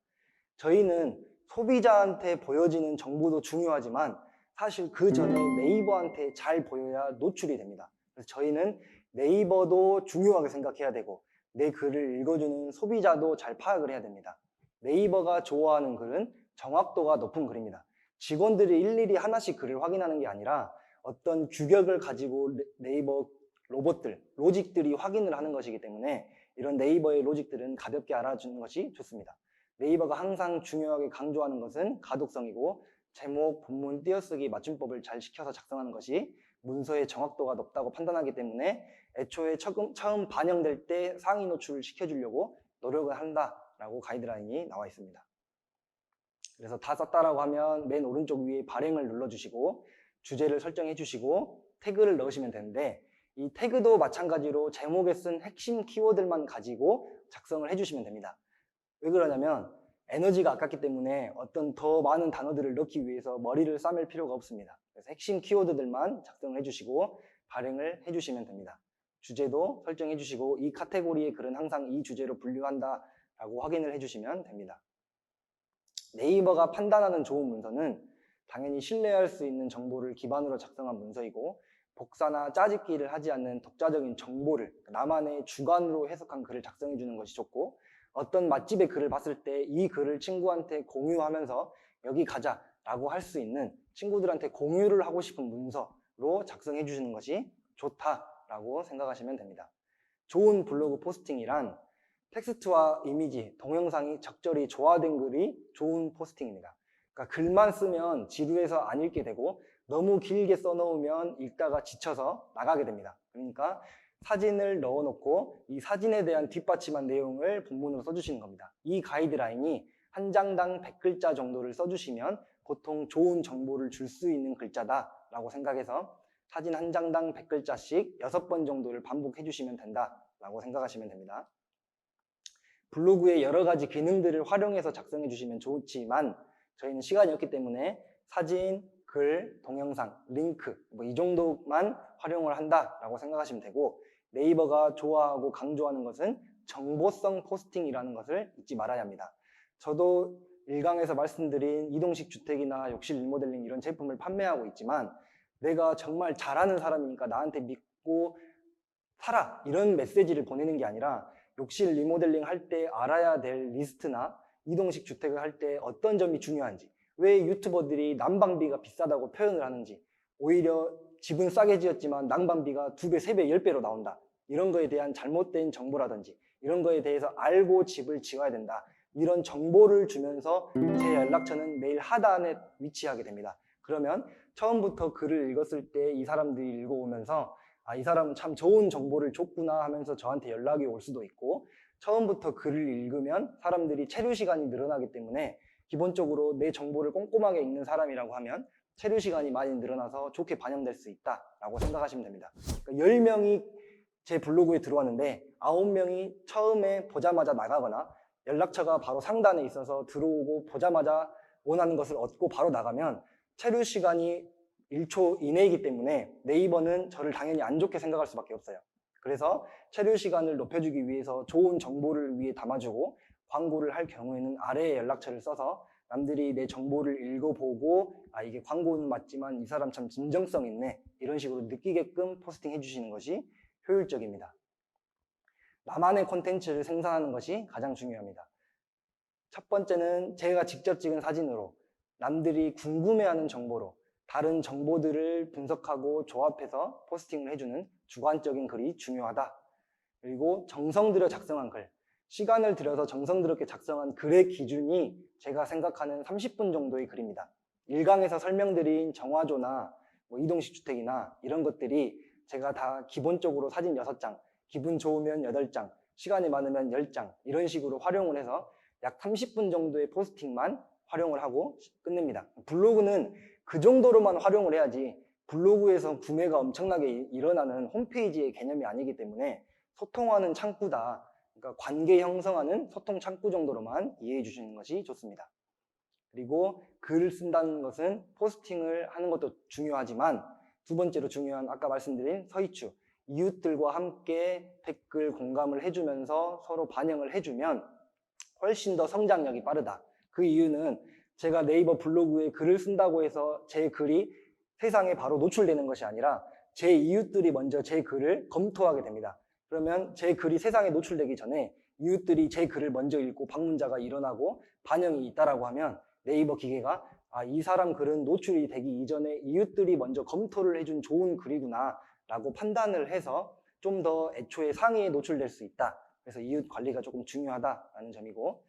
저희는 소비자한테 보여지는 정보도 중요하지만 사실 그 전에 네이버한테 잘 보여야 노출이 됩니다. 그래서 저희는 네이버도 중요하게 생각해야 되고 내 글을 읽어주는 소비자도 잘 파악을 해야 됩니다. 네이버가 좋아하는 글은 정확도가 높은 글입니다. 직원들이 일일이 하나씩 글을 확인하는 게 아니라 어떤 규격을 가지고 네이버 로봇들, 로직들이 확인을 하는 것이기 때문에 이런 네이버의 로직들은 가볍게 알아주는 것이 좋습니다. 네이버가 항상 중요하게 강조하는 것은 가독성이고 제목, 본문, 띄어쓰기, 맞춤법을 잘 시켜서 작성하는 것이 문서의 정확도가 높다고 판단하기 때문에 애초에 처음 반영될 때 상위 노출을 시켜주려고 노력을 한다라고 가이드라인이 나와 있습니다. 그래서 다 썼다라고 하면 맨 오른쪽 위에 발행을 눌러주시고 주제를 설정해 주시고 태그를 넣으시면 되는데, 이 태그도 마찬가지로 제목에 쓴 핵심 키워드만 가지고 작성을 해주시면 됩니다. 왜 그러냐면 에너지가 아깝기 때문에 어떤 더 많은 단어들을 넣기 위해서 머리를 싸맬 필요가 없습니다. 그래서 핵심 키워드들만 작성을 해주시고 발행을 해주시면 됩니다. 주제도 설정해 주시고 이 카테고리의 글은 항상 이 주제로 분류한다 라고 확인을 해주시면 됩니다. 네이버가 판단하는 좋은 문서는 당연히 신뢰할 수 있는 정보를 기반으로 작성한 문서이고, 복사나 짜집기를 하지 않는 독자적인 정보를 나만의 주관으로 해석한 글을 작성해 주는 것이 좋고, 어떤 맛집의 글을 봤을 때 이 글을 친구한테 공유하면서 여기 가자 라고 할 수 있는 친구들한테 공유를 하고 싶은 문서로 작성해 주시는 것이 좋다라고 생각하시면 됩니다. 좋은 블로그 포스팅이란 텍스트와 이미지, 동영상이 적절히 조화된 글이 좋은 포스팅입니다. 그러니까 글만 쓰면 지루해서 안 읽게 되고 너무 길게 써놓으면 읽다가 지쳐서 나가게 됩니다. 그러니까 사진을 넣어놓고 이 사진에 대한 뒷받침한 내용을 본문으로 써주시는 겁니다. 이 가이드라인이 한 장당 100글자 정도를 써주시면 보통 좋은 정보를 줄 수 있는 글자다라고 생각해서 사진 한 장당 100글자씩 6번 정도를 반복해 주시면 된다라고 생각하시면 됩니다. 블로그의 여러 가지 기능들을 활용해서 작성해 주시면 좋지만 저희는 시간이 없기 때문에 사진, 글, 동영상, 링크 이 정도만 활용을 한다라고 생각하시면 되고, 네이버가 좋아하고 강조하는 것은 정보성 포스팅이라는 것을 잊지 말아야 합니다. 저도 일강에서 말씀드린 이동식 주택이나 욕실 리모델링 이런 제품을 판매하고 있지만 내가 정말 잘하는 사람이니까 나한테 믿고 사라 이런 메시지를 보내는 게 아니라 욕실 리모델링 할 때 알아야 될 리스트나 이동식 주택을 할 때 어떤 점이 중요한지, 왜 유튜버들이 난방비가 비싸다고 표현을 하는지, 오히려 집은 싸게 지었지만 난방비가 2배, 3배, 10배로 나온다, 이런 거에 대한 잘못된 정보라든지 이런 거에 대해서 알고 집을 지어야 된다, 이런 정보를 주면서 제 연락처는 매일 하단에 위치하게 됩니다. 그러면 처음부터 글을 읽었을 때 이 사람들이 읽어오면서 이 사람은 참 좋은 정보를 줬구나 하면서 저한테 연락이 올 수도 있고, 처음부터 글을 읽으면 사람들이 체류 시간이 늘어나기 때문에 기본적으로 내 정보를 꼼꼼하게 읽는 사람이라고 하면 체류 시간이 많이 늘어나서 좋게 반영될 수 있다라고 생각하시면 됩니다. 그러니까 10명이 제 블로그에 들어왔는데 9명이 처음에 보자마자 나가거나 연락처가 바로 상단에 있어서 들어오고 보자마자 원하는 것을 얻고 바로 나가면 체류 시간이 1초 이내이기 때문에 네이버는 저를 당연히 안 좋게 생각할 수밖에 없어요. 그래서 체류 시간을 높여주기 위해서 좋은 정보를 위해 담아주고 광고를 할 경우에는 아래에 연락처를 써서 남들이 내 정보를 읽어보고 이게 광고는 맞지만 이 사람 참 진정성 있네 이런 식으로 느끼게끔 포스팅 해주시는 것이 효율적입니다. 나만의 콘텐츠를 생산하는 것이 가장 중요합니다. 첫 번째는 제가 직접 찍은 사진으로 남들이 궁금해하는 정보로 다른 정보들을 분석하고 조합해서 포스팅을 해주는 주관적인 글이 중요하다. 그리고 정성 들여 작성한 글, 시간을 들여서 정성 들였게 작성한 글의 기준이 제가 생각하는 30분 정도의 글입니다. 일강에서 설명드린 정화조나 이동식 주택이나 이런 것들이 제가 다 기본적으로 사진 6장, 기분 좋으면 8장, 시간이 많으면 10장 이런 식으로 활용을 해서 약 30분 정도의 포스팅만 활용을 하고 끝냅니다. 블로그는 그 정도로만 활용을 해야지 블로그에서 구매가 엄청나게 일어나는 홈페이지의 개념이 아니기 때문에 소통하는 창구다. 그러니까 관계 형성하는 소통 창구 정도로만 이해해 주시는 것이 좋습니다. 그리고 글을 쓴다는 것은 포스팅을 하는 것도 중요하지만 두 번째로 중요한 아까 말씀드린 서이추, 이웃들과 함께 댓글 공감을 해주면서 서로 반영을 해주면 훨씬 더 성장력이 빠르다. 그 이유는 제가 네이버 블로그에 글을 쓴다고 해서 제 글이 세상에 바로 노출되는 것이 아니라 제 이웃들이 먼저 제 글을 검토하게 됩니다. 그러면 제 글이 세상에 노출되기 전에 이웃들이 제 글을 먼저 읽고 방문자가 일어나고 반영이 있다라고 하면 네이버 기계가 이 사람 글은 노출이 되기 이전에 이웃들이 먼저 검토를 해준 좋은 글이구나 라고 판단을 해서 좀 더 애초에 상위에 노출될 수 있다. 그래서 이웃 관리가 조금 중요하다라는 점이고,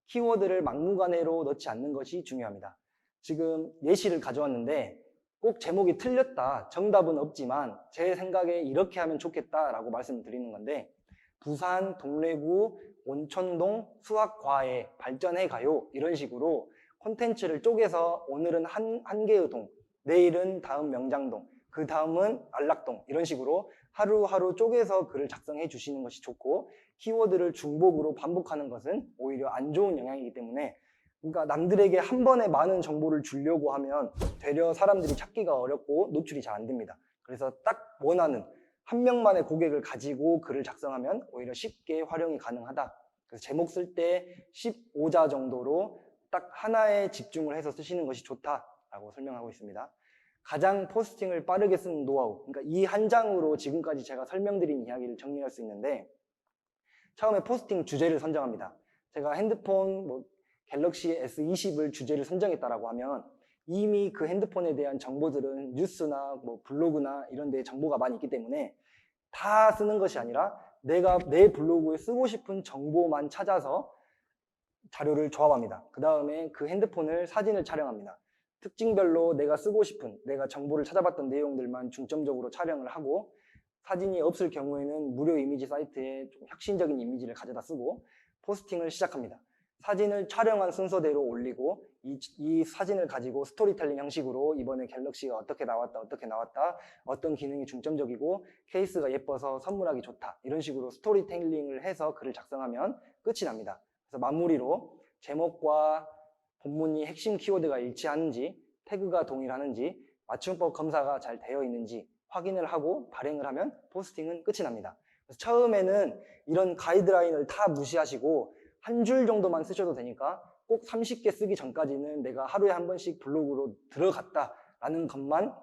키워드를 막무가내로 넣지 않는 것이 중요합니다. 지금 예시를 가져왔는데 꼭 제목이 틀렸다, 정답은 없지만 제 생각에 이렇게 하면 좋겠다라고 말씀드리는 건데, 부산 동래구 온천동 수학과에 발전해 가요 이런 식으로 콘텐츠를 쪼개서 오늘은 한 개의 동, 내일은 다음 명장동, 그 다음은 안락동 이런 식으로 하루하루 쪼개서 글을 작성해 주시는 것이 좋고, 키워드를 중복으로 반복하는 것은 오히려 안 좋은 영향이기 때문에, 그러니까 남들에게 한 번에 많은 정보를 주려고 하면 되려 사람들이 찾기가 어렵고 노출이 잘 안 됩니다. 그래서 딱 원하는 한 명만의 고객을 가지고 글을 작성하면 오히려 쉽게 활용이 가능하다. 그래서 제목 쓸 때 15자 정도로 딱 하나에 집중을 해서 쓰시는 것이 좋다라고 설명하고 있습니다. 가장 포스팅을 빠르게 쓰는 노하우, 그러니까 이 한 장으로 지금까지 제가 설명드린 이야기를 정리할 수 있는데, 처음에 포스팅 주제를 선정합니다. 제가 핸드폰 갤럭시 S20을 주제를 선정했다라고 하면 이미 그 핸드폰에 대한 정보들은 뉴스나 블로그나 이런 데에 정보가 많이 있기 때문에 다 쓰는 것이 아니라 내가 내 블로그에 쓰고 싶은 정보만 찾아서 자료를 조합합니다. 그 다음에 그 핸드폰을 사진을 촬영합니다. 특징별로 내가 쓰고 싶은, 내가 정보를 찾아봤던 내용들만 중점적으로 촬영을 하고, 사진이 없을 경우에는 무료 이미지 사이트에 좀 혁신적인 이미지를 가져다 쓰고 포스팅을 시작합니다. 사진을 촬영한 순서대로 올리고 이 사진을 가지고 스토리텔링 형식으로 이번에 갤럭시가 어떻게 나왔다, 어떤 기능이 중점적이고 케이스가 예뻐서 선물하기 좋다, 이런 식으로 스토리텔링을 해서 글을 작성하면 끝이 납니다. 그래서 마무리로 제목과 본문이 핵심 키워드가 일치하는지, 태그가 동일하는지, 맞춤법 검사가 잘 되어 있는지 확인을 하고 발행을 하면 포스팅은 끝이 납니다. 그래서 처음에는 이런 가이드라인을 다 무시하시고 한 줄 정도만 쓰셔도 되니까 꼭 30개 쓰기 전까지는 내가 하루에 한 번씩 블로그로 들어갔다라는 것만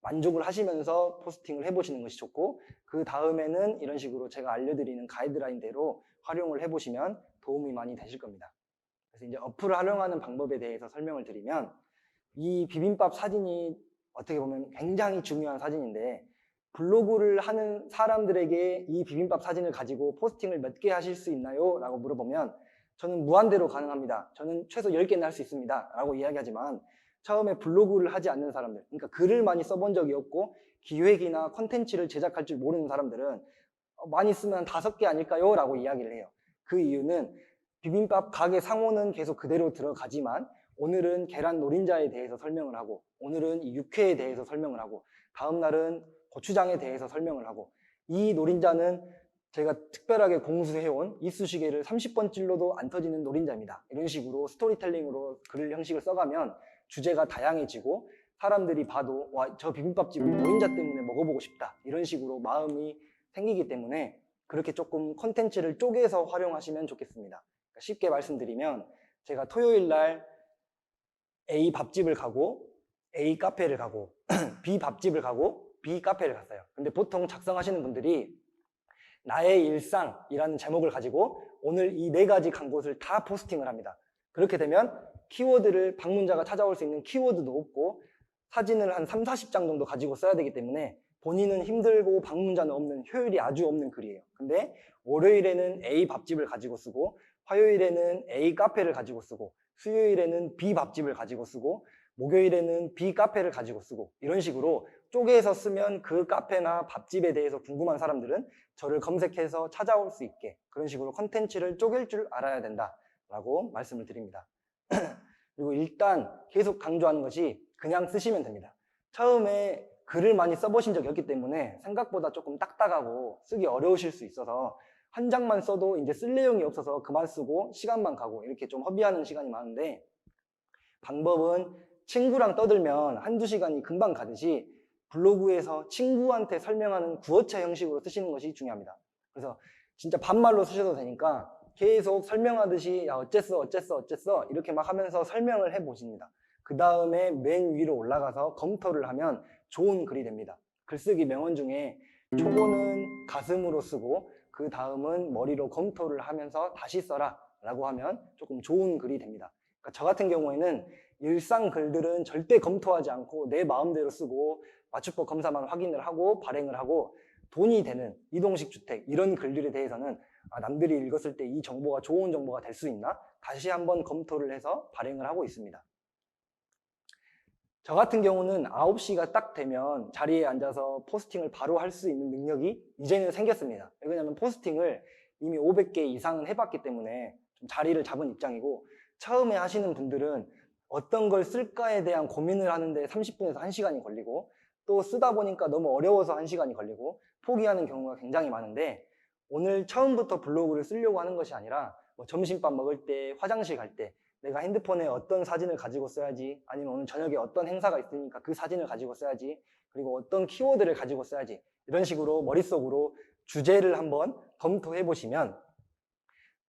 만족을 하시면서 포스팅을 해보시는 것이 좋고, 그 다음에는 이런 식으로 제가 알려드리는 가이드라인대로 활용을 해보시면 도움이 많이 되실 겁니다. 그래서 이제 어플을 활용하는 방법에 대해서 설명을 드리면, 이 비빔밥 사진이 어떻게 보면 굉장히 중요한 사진인데, 블로그를 하는 사람들에게 이 비빔밥 사진을 가지고 포스팅을 몇 개 하실 수 있나요? 라고 물어보면 저는 무한대로 가능합니다. 저는 최소 10개는 할 수 있습니다. 라고 이야기하지만, 처음에 블로그를 하지 않는 사람들, 그러니까 글을 많이 써본 적이 없고 기획이나 컨텐츠를 제작할 줄 모르는 사람들은 많이 쓰면 5개 아닐까요? 라고 이야기를 해요. 그 이유는 비빔밥 가게 상호는 계속 그대로 들어가지만 오늘은 계란 노린자에 대해서 설명을 하고, 오늘은 육회에 대해서 설명을 하고, 다음 날은 고추장에 대해서 설명을 하고, 이 노린자는 제가 특별하게 공수해온 이쑤시개를 30번 찔러도 안 터지는 노린자입니다. 이런 식으로 스토리텔링으로 글 형식을 써가면 주제가 다양해지고 사람들이 봐도 와, 저 비빔밥집을 노린자 때문에 먹어보고 싶다, 이런 식으로 마음이 생기기 때문에 그렇게 조금 컨텐츠를 쪼개서 활용하시면 좋겠습니다. 그러니까 쉽게 말씀드리면, 제가 토요일 날 A 밥집을 가고 A 카페를 가고 B 밥집을 가고 B 카페를 갔어요. 근데 보통 작성하시는 분들이 나의 일상이라는 제목을 가지고 오늘 이 4가지 간 곳을 다 포스팅을 합니다. 그렇게 되면 키워드를, 방문자가 찾아올 수 있는 키워드도 없고 사진을 한 3, 40장 정도 가지고 써야 되기 때문에 본인은 힘들고 방문자는 없는, 효율이 아주 없는 글이에요. 근데 월요일에는 A 밥집을 가지고 쓰고, 화요일에는 A 카페를 가지고 쓰고, 수요일에는 B 밥집을 가지고 쓰고, 목요일에는 B 카페를 가지고 쓰고, 이런 식으로 쪼개서 쓰면 그 카페나 밥집에 대해서 궁금한 사람들은 저를 검색해서 찾아올 수 있게, 그런 식으로 컨텐츠를 쪼갤 줄 알아야 된다라고 말씀을 드립니다. 그리고 일단 계속 강조하는 것이 그냥 쓰시면 됩니다. 처음에 글을 많이 써보신 적이 없기 때문에 생각보다 조금 딱딱하고 쓰기 어려우실 수 있어서 한 장만 써도 이제 쓸 내용이 없어서 그만 쓰고 시간만 가고 이렇게 좀 허비하는 시간이 많은데, 방법은 친구랑 떠들면 한두 시간이 금방 가듯이 블로그에서 친구한테 설명하는 구어체 형식으로 쓰시는 것이 중요합니다. 그래서 진짜 반말로 쓰셔도 되니까 계속 설명하듯이 야 어쨌어 이렇게 막 하면서 설명을 해보십니다. 그 다음에 맨 위로 올라가서 검토를 하면 좋은 글이 됩니다. 글쓰기 명언 중에 초보는 가슴으로 쓰고 그 다음은 머리로 검토를 하면서 다시 써라 라고 하면 조금 좋은 글이 됩니다. 그러니까 저 같은 경우에는 일상 글들은 절대 검토하지 않고 내 마음대로 쓰고 맞춤법 검사만 확인을 하고 발행을 하고, 돈이 되는 이동식 주택 이런 글들에 대해서는 남들이 읽었을 때 이 정보가 좋은 정보가 될 수 있나? 다시 한번 검토를 해서 발행을 하고 있습니다. 저 같은 경우는 9시가 딱 되면 자리에 앉아서 포스팅을 바로 할 수 있는 능력이 이제는 생겼습니다. 왜냐하면 포스팅을 이미 500개 이상은 해봤기 때문에 좀 자리를 잡은 입장이고, 처음에 하시는 분들은 어떤 걸 쓸까에 대한 고민을 하는데 30분에서 1시간이 걸리고, 또 쓰다 보니까 너무 어려워서 1시간이 걸리고 포기하는 경우가 굉장히 많은데, 오늘 처음부터 블로그를 쓰려고 하는 것이 아니라 뭐 점심밥 먹을 때, 화장실 갈 때 내가 핸드폰에 어떤 사진을 가지고 써야지, 아니면 오늘 저녁에 어떤 행사가 있으니까 그 사진을 가지고 써야지, 그리고 어떤 키워드를 가지고 써야지, 이런 식으로 머릿속으로 주제를 한번 검토해 보시면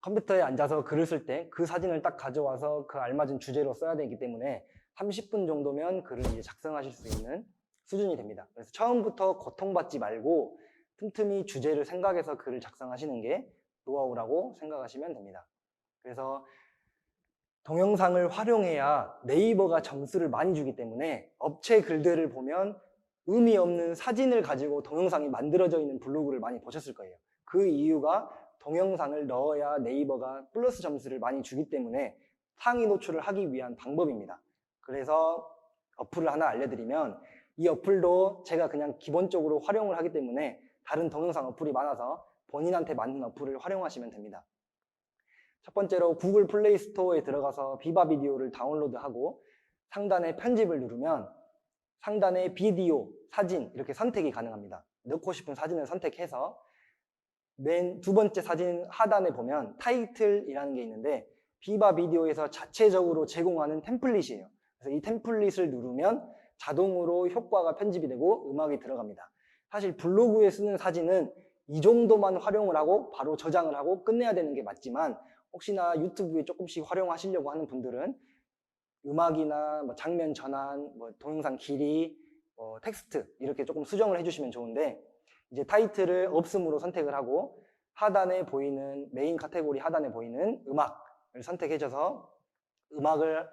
컴퓨터에 앉아서 글을 쓸 때 그 사진을 딱 가져와서 그 알맞은 주제로 써야 되기 때문에 30분 정도면 글을 이제 작성하실 수 있는 수준이 됩니다. 그래서 처음부터 고통받지 말고 틈틈이 주제를 생각해서 글을 작성하시는 게 노하우라고 생각하시면 됩니다. 그래서 동영상을 활용해야 네이버가 점수를 많이 주기 때문에 업체 글들을 보면 의미 없는 사진을 가지고 동영상이 만들어져 있는 블로그를 많이 보셨을 거예요. 그 이유가 동영상을 넣어야 네이버가 플러스 점수를 많이 주기 때문에 상위 노출을 하기 위한 방법입니다. 그래서 어플을 하나 알려드리면, 이 어플도 제가 그냥 기본적으로 활용을 하기 때문에 다른 동영상 어플이 많아서 본인한테 맞는 어플을 활용하시면 됩니다. 첫 번째로 구글 플레이 스토어에 들어가서 비바 비디오를 다운로드하고 상단에 편집을 누르면 상단에 비디오, 사진 이렇게 선택이 가능합니다. 넣고 싶은 사진을 선택해서 맨 두 번째 사진 하단에 보면 타이틀이라는 게 있는데, 비바 비디오에서 자체적으로 제공하는 템플릿이에요. 그래서 이 템플릿을 누르면 자동으로 효과가 편집이 되고 음악이 들어갑니다. 사실 블로그에 쓰는 사진은 이 정도만 활용을 하고 바로 저장을 하고 끝내야 되는 게 맞지만, 혹시나 유튜브에 조금씩 활용하시려고 하는 분들은 음악이나 뭐 장면 전환, 뭐 동영상 길이, 텍스트 이렇게 조금 수정을 해주시면 좋은데, 이제 타이틀을 없음으로 선택을 하고 하단에 보이는 메인 카테고리 하단에 보이는 음악을 선택해줘서 음악을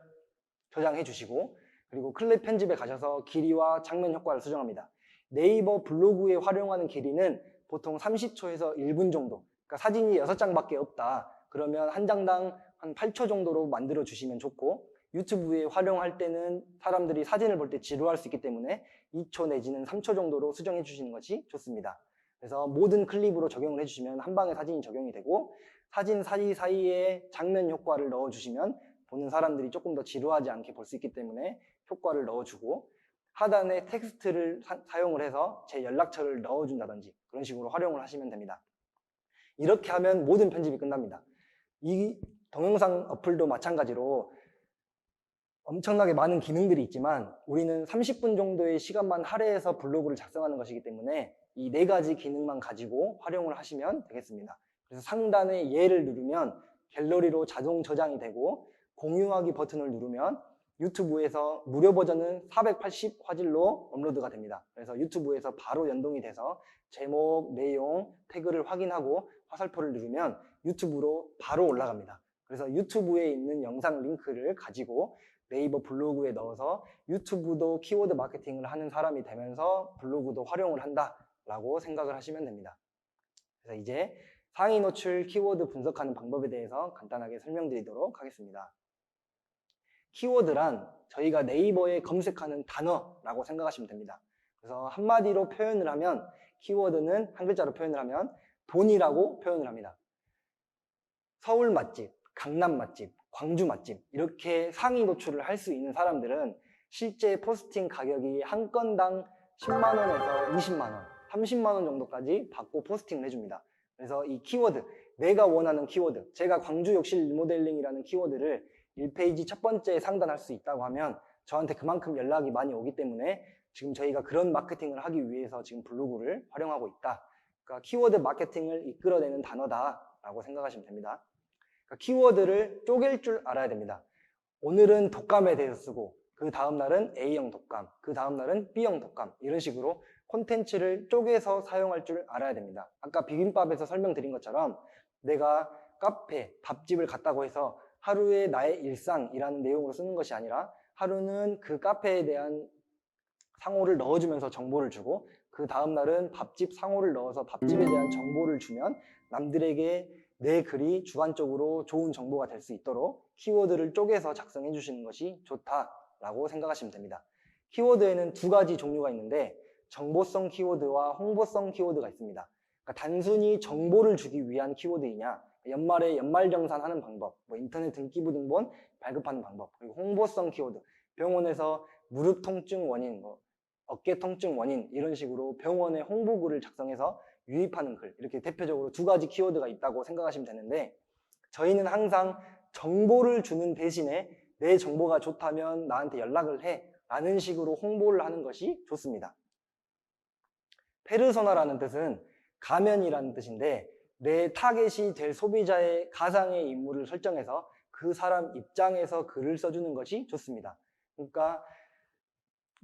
저장해 주시고, 그리고 클립 편집에 가셔서 길이와 장면 효과를 수정합니다. 네이버 블로그에 활용하는 길이는 보통 30초에서 1분 정도, 그러니까 사진이 6장밖에 없다 그러면 한 장당 한 8초 정도로 만들어 주시면 좋고, 유튜브에 활용할 때는 사람들이 사진을 볼 때 지루할 수 있기 때문에 2초 내지는 3초 정도로 수정해 주시는 것이 좋습니다. 그래서 모든 클립으로 적용을 해주시면 한 방에 사진이 적용이 되고, 사진 사이사이에 장면 효과를 넣어주시면 보는 사람들이 조금 더 지루하지 않게 볼 수 있기 때문에 효과를 넣어주고, 하단에 텍스트를 사용을 해서 제 연락처를 넣어준다든지 그런 식으로 활용을 하시면 됩니다. 이렇게 하면 모든 편집이 끝납니다. 이 동영상 어플도 마찬가지로 엄청나게 많은 기능들이 있지만 우리는 30분 정도의 시간만 할애해서 블로그를 작성하는 것이기 때문에 이 4가지 기능만 가지고 활용을 하시면 되겠습니다. 그래서 상단에 얘를 누르면 갤러리로 자동 저장이 되고, 공유하기 버튼을 누르면 유튜브에서 무료 버전은 480 화질로 업로드가 됩니다. 그래서 유튜브에서 바로 연동이 돼서 제목, 내용, 태그를 확인하고 화살표를 누르면 유튜브로 바로 올라갑니다. 그래서 유튜브에 있는 영상 링크를 가지고 네이버 블로그에 넣어서 유튜브도 키워드 마케팅을 하는 사람이 되면서 블로그도 활용을 한다라고 생각을 하시면 됩니다. 그래서 이제 상위 노출 키워드 분석하는 방법에 대해서 간단하게 설명드리도록 하겠습니다. 키워드란 저희가 네이버에 검색하는 단어라고 생각하시면 됩니다. 그래서 한마디로 표현을 하면, 키워드는 한 글자로 표현을 하면 돈이라고 표현을 합니다. 서울 맛집, 강남 맛집, 광주 맛집 이렇게 상위 노출을 할 수 있는 사람들은 실제 포스팅 가격이 한 건당 10만 원에서 20만 원, 30만 원 정도까지 받고 포스팅을 해줍니다. 그래서 이 키워드, 내가 원하는 키워드, 제가 광주 욕실 리모델링이라는 키워드를 1페이지 첫 번째에 상단할 수 있다고 하면 저한테 그만큼 연락이 많이 오기 때문에 지금 저희가 그런 마케팅을 하기 위해서 지금 블로그를 활용하고 있다. 그러니까 키워드 마케팅을 이끌어내는 단어다라고 생각하시면 됩니다. 그러니까 키워드를 쪼갤 줄 알아야 됩니다. 오늘은 독감에 대해서 쓰고, 그 다음날은 A형 독감, 그 다음날은 B형 독감, 이런 식으로 콘텐츠를 쪼개서 사용할 줄 알아야 됩니다. 아까 비빔밥에서 설명드린 것처럼 내가 카페, 밥집을 갔다고 해서 하루의 나의 일상이라는 내용으로 쓰는 것이 아니라, 하루는 그 카페에 대한 상호를 넣어주면서 정보를 주고, 그 다음날은 밥집 상호를 넣어서 밥집에 대한 정보를 주면 남들에게 내 글이 주관적으로 좋은 정보가 될 수 있도록 키워드를 쪼개서 작성해 주시는 것이 좋다라고 생각하시면 됩니다. 키워드에는 2가지 종류가 있는데, 정보성 키워드와 홍보성 키워드가 있습니다. 그러니까 단순히 정보를 주기 위한 키워드이냐, 연말에 연말정산하는 방법, 뭐 인터넷 등기부등본 발급하는 방법, 그리고 홍보성 키워드, 병원에서 무릎 통증 원인, 뭐 어깨 통증 원인, 이런 식으로 병원의 홍보글을 작성해서 유입하는 글, 이렇게 대표적으로 2가지 키워드가 있다고 생각하시면 되는데, 저희는 항상 정보를 주는 대신에 내 정보가 좋다면 나한테 연락을 해 라는 식으로 홍보를 하는 것이 좋습니다. 페르소나라는 뜻은 가면이라는 뜻인데, 내 타겟이 될 소비자의 가상의 인물을 설정해서 그 사람 입장에서 글을 써주는 것이 좋습니다. 그러니까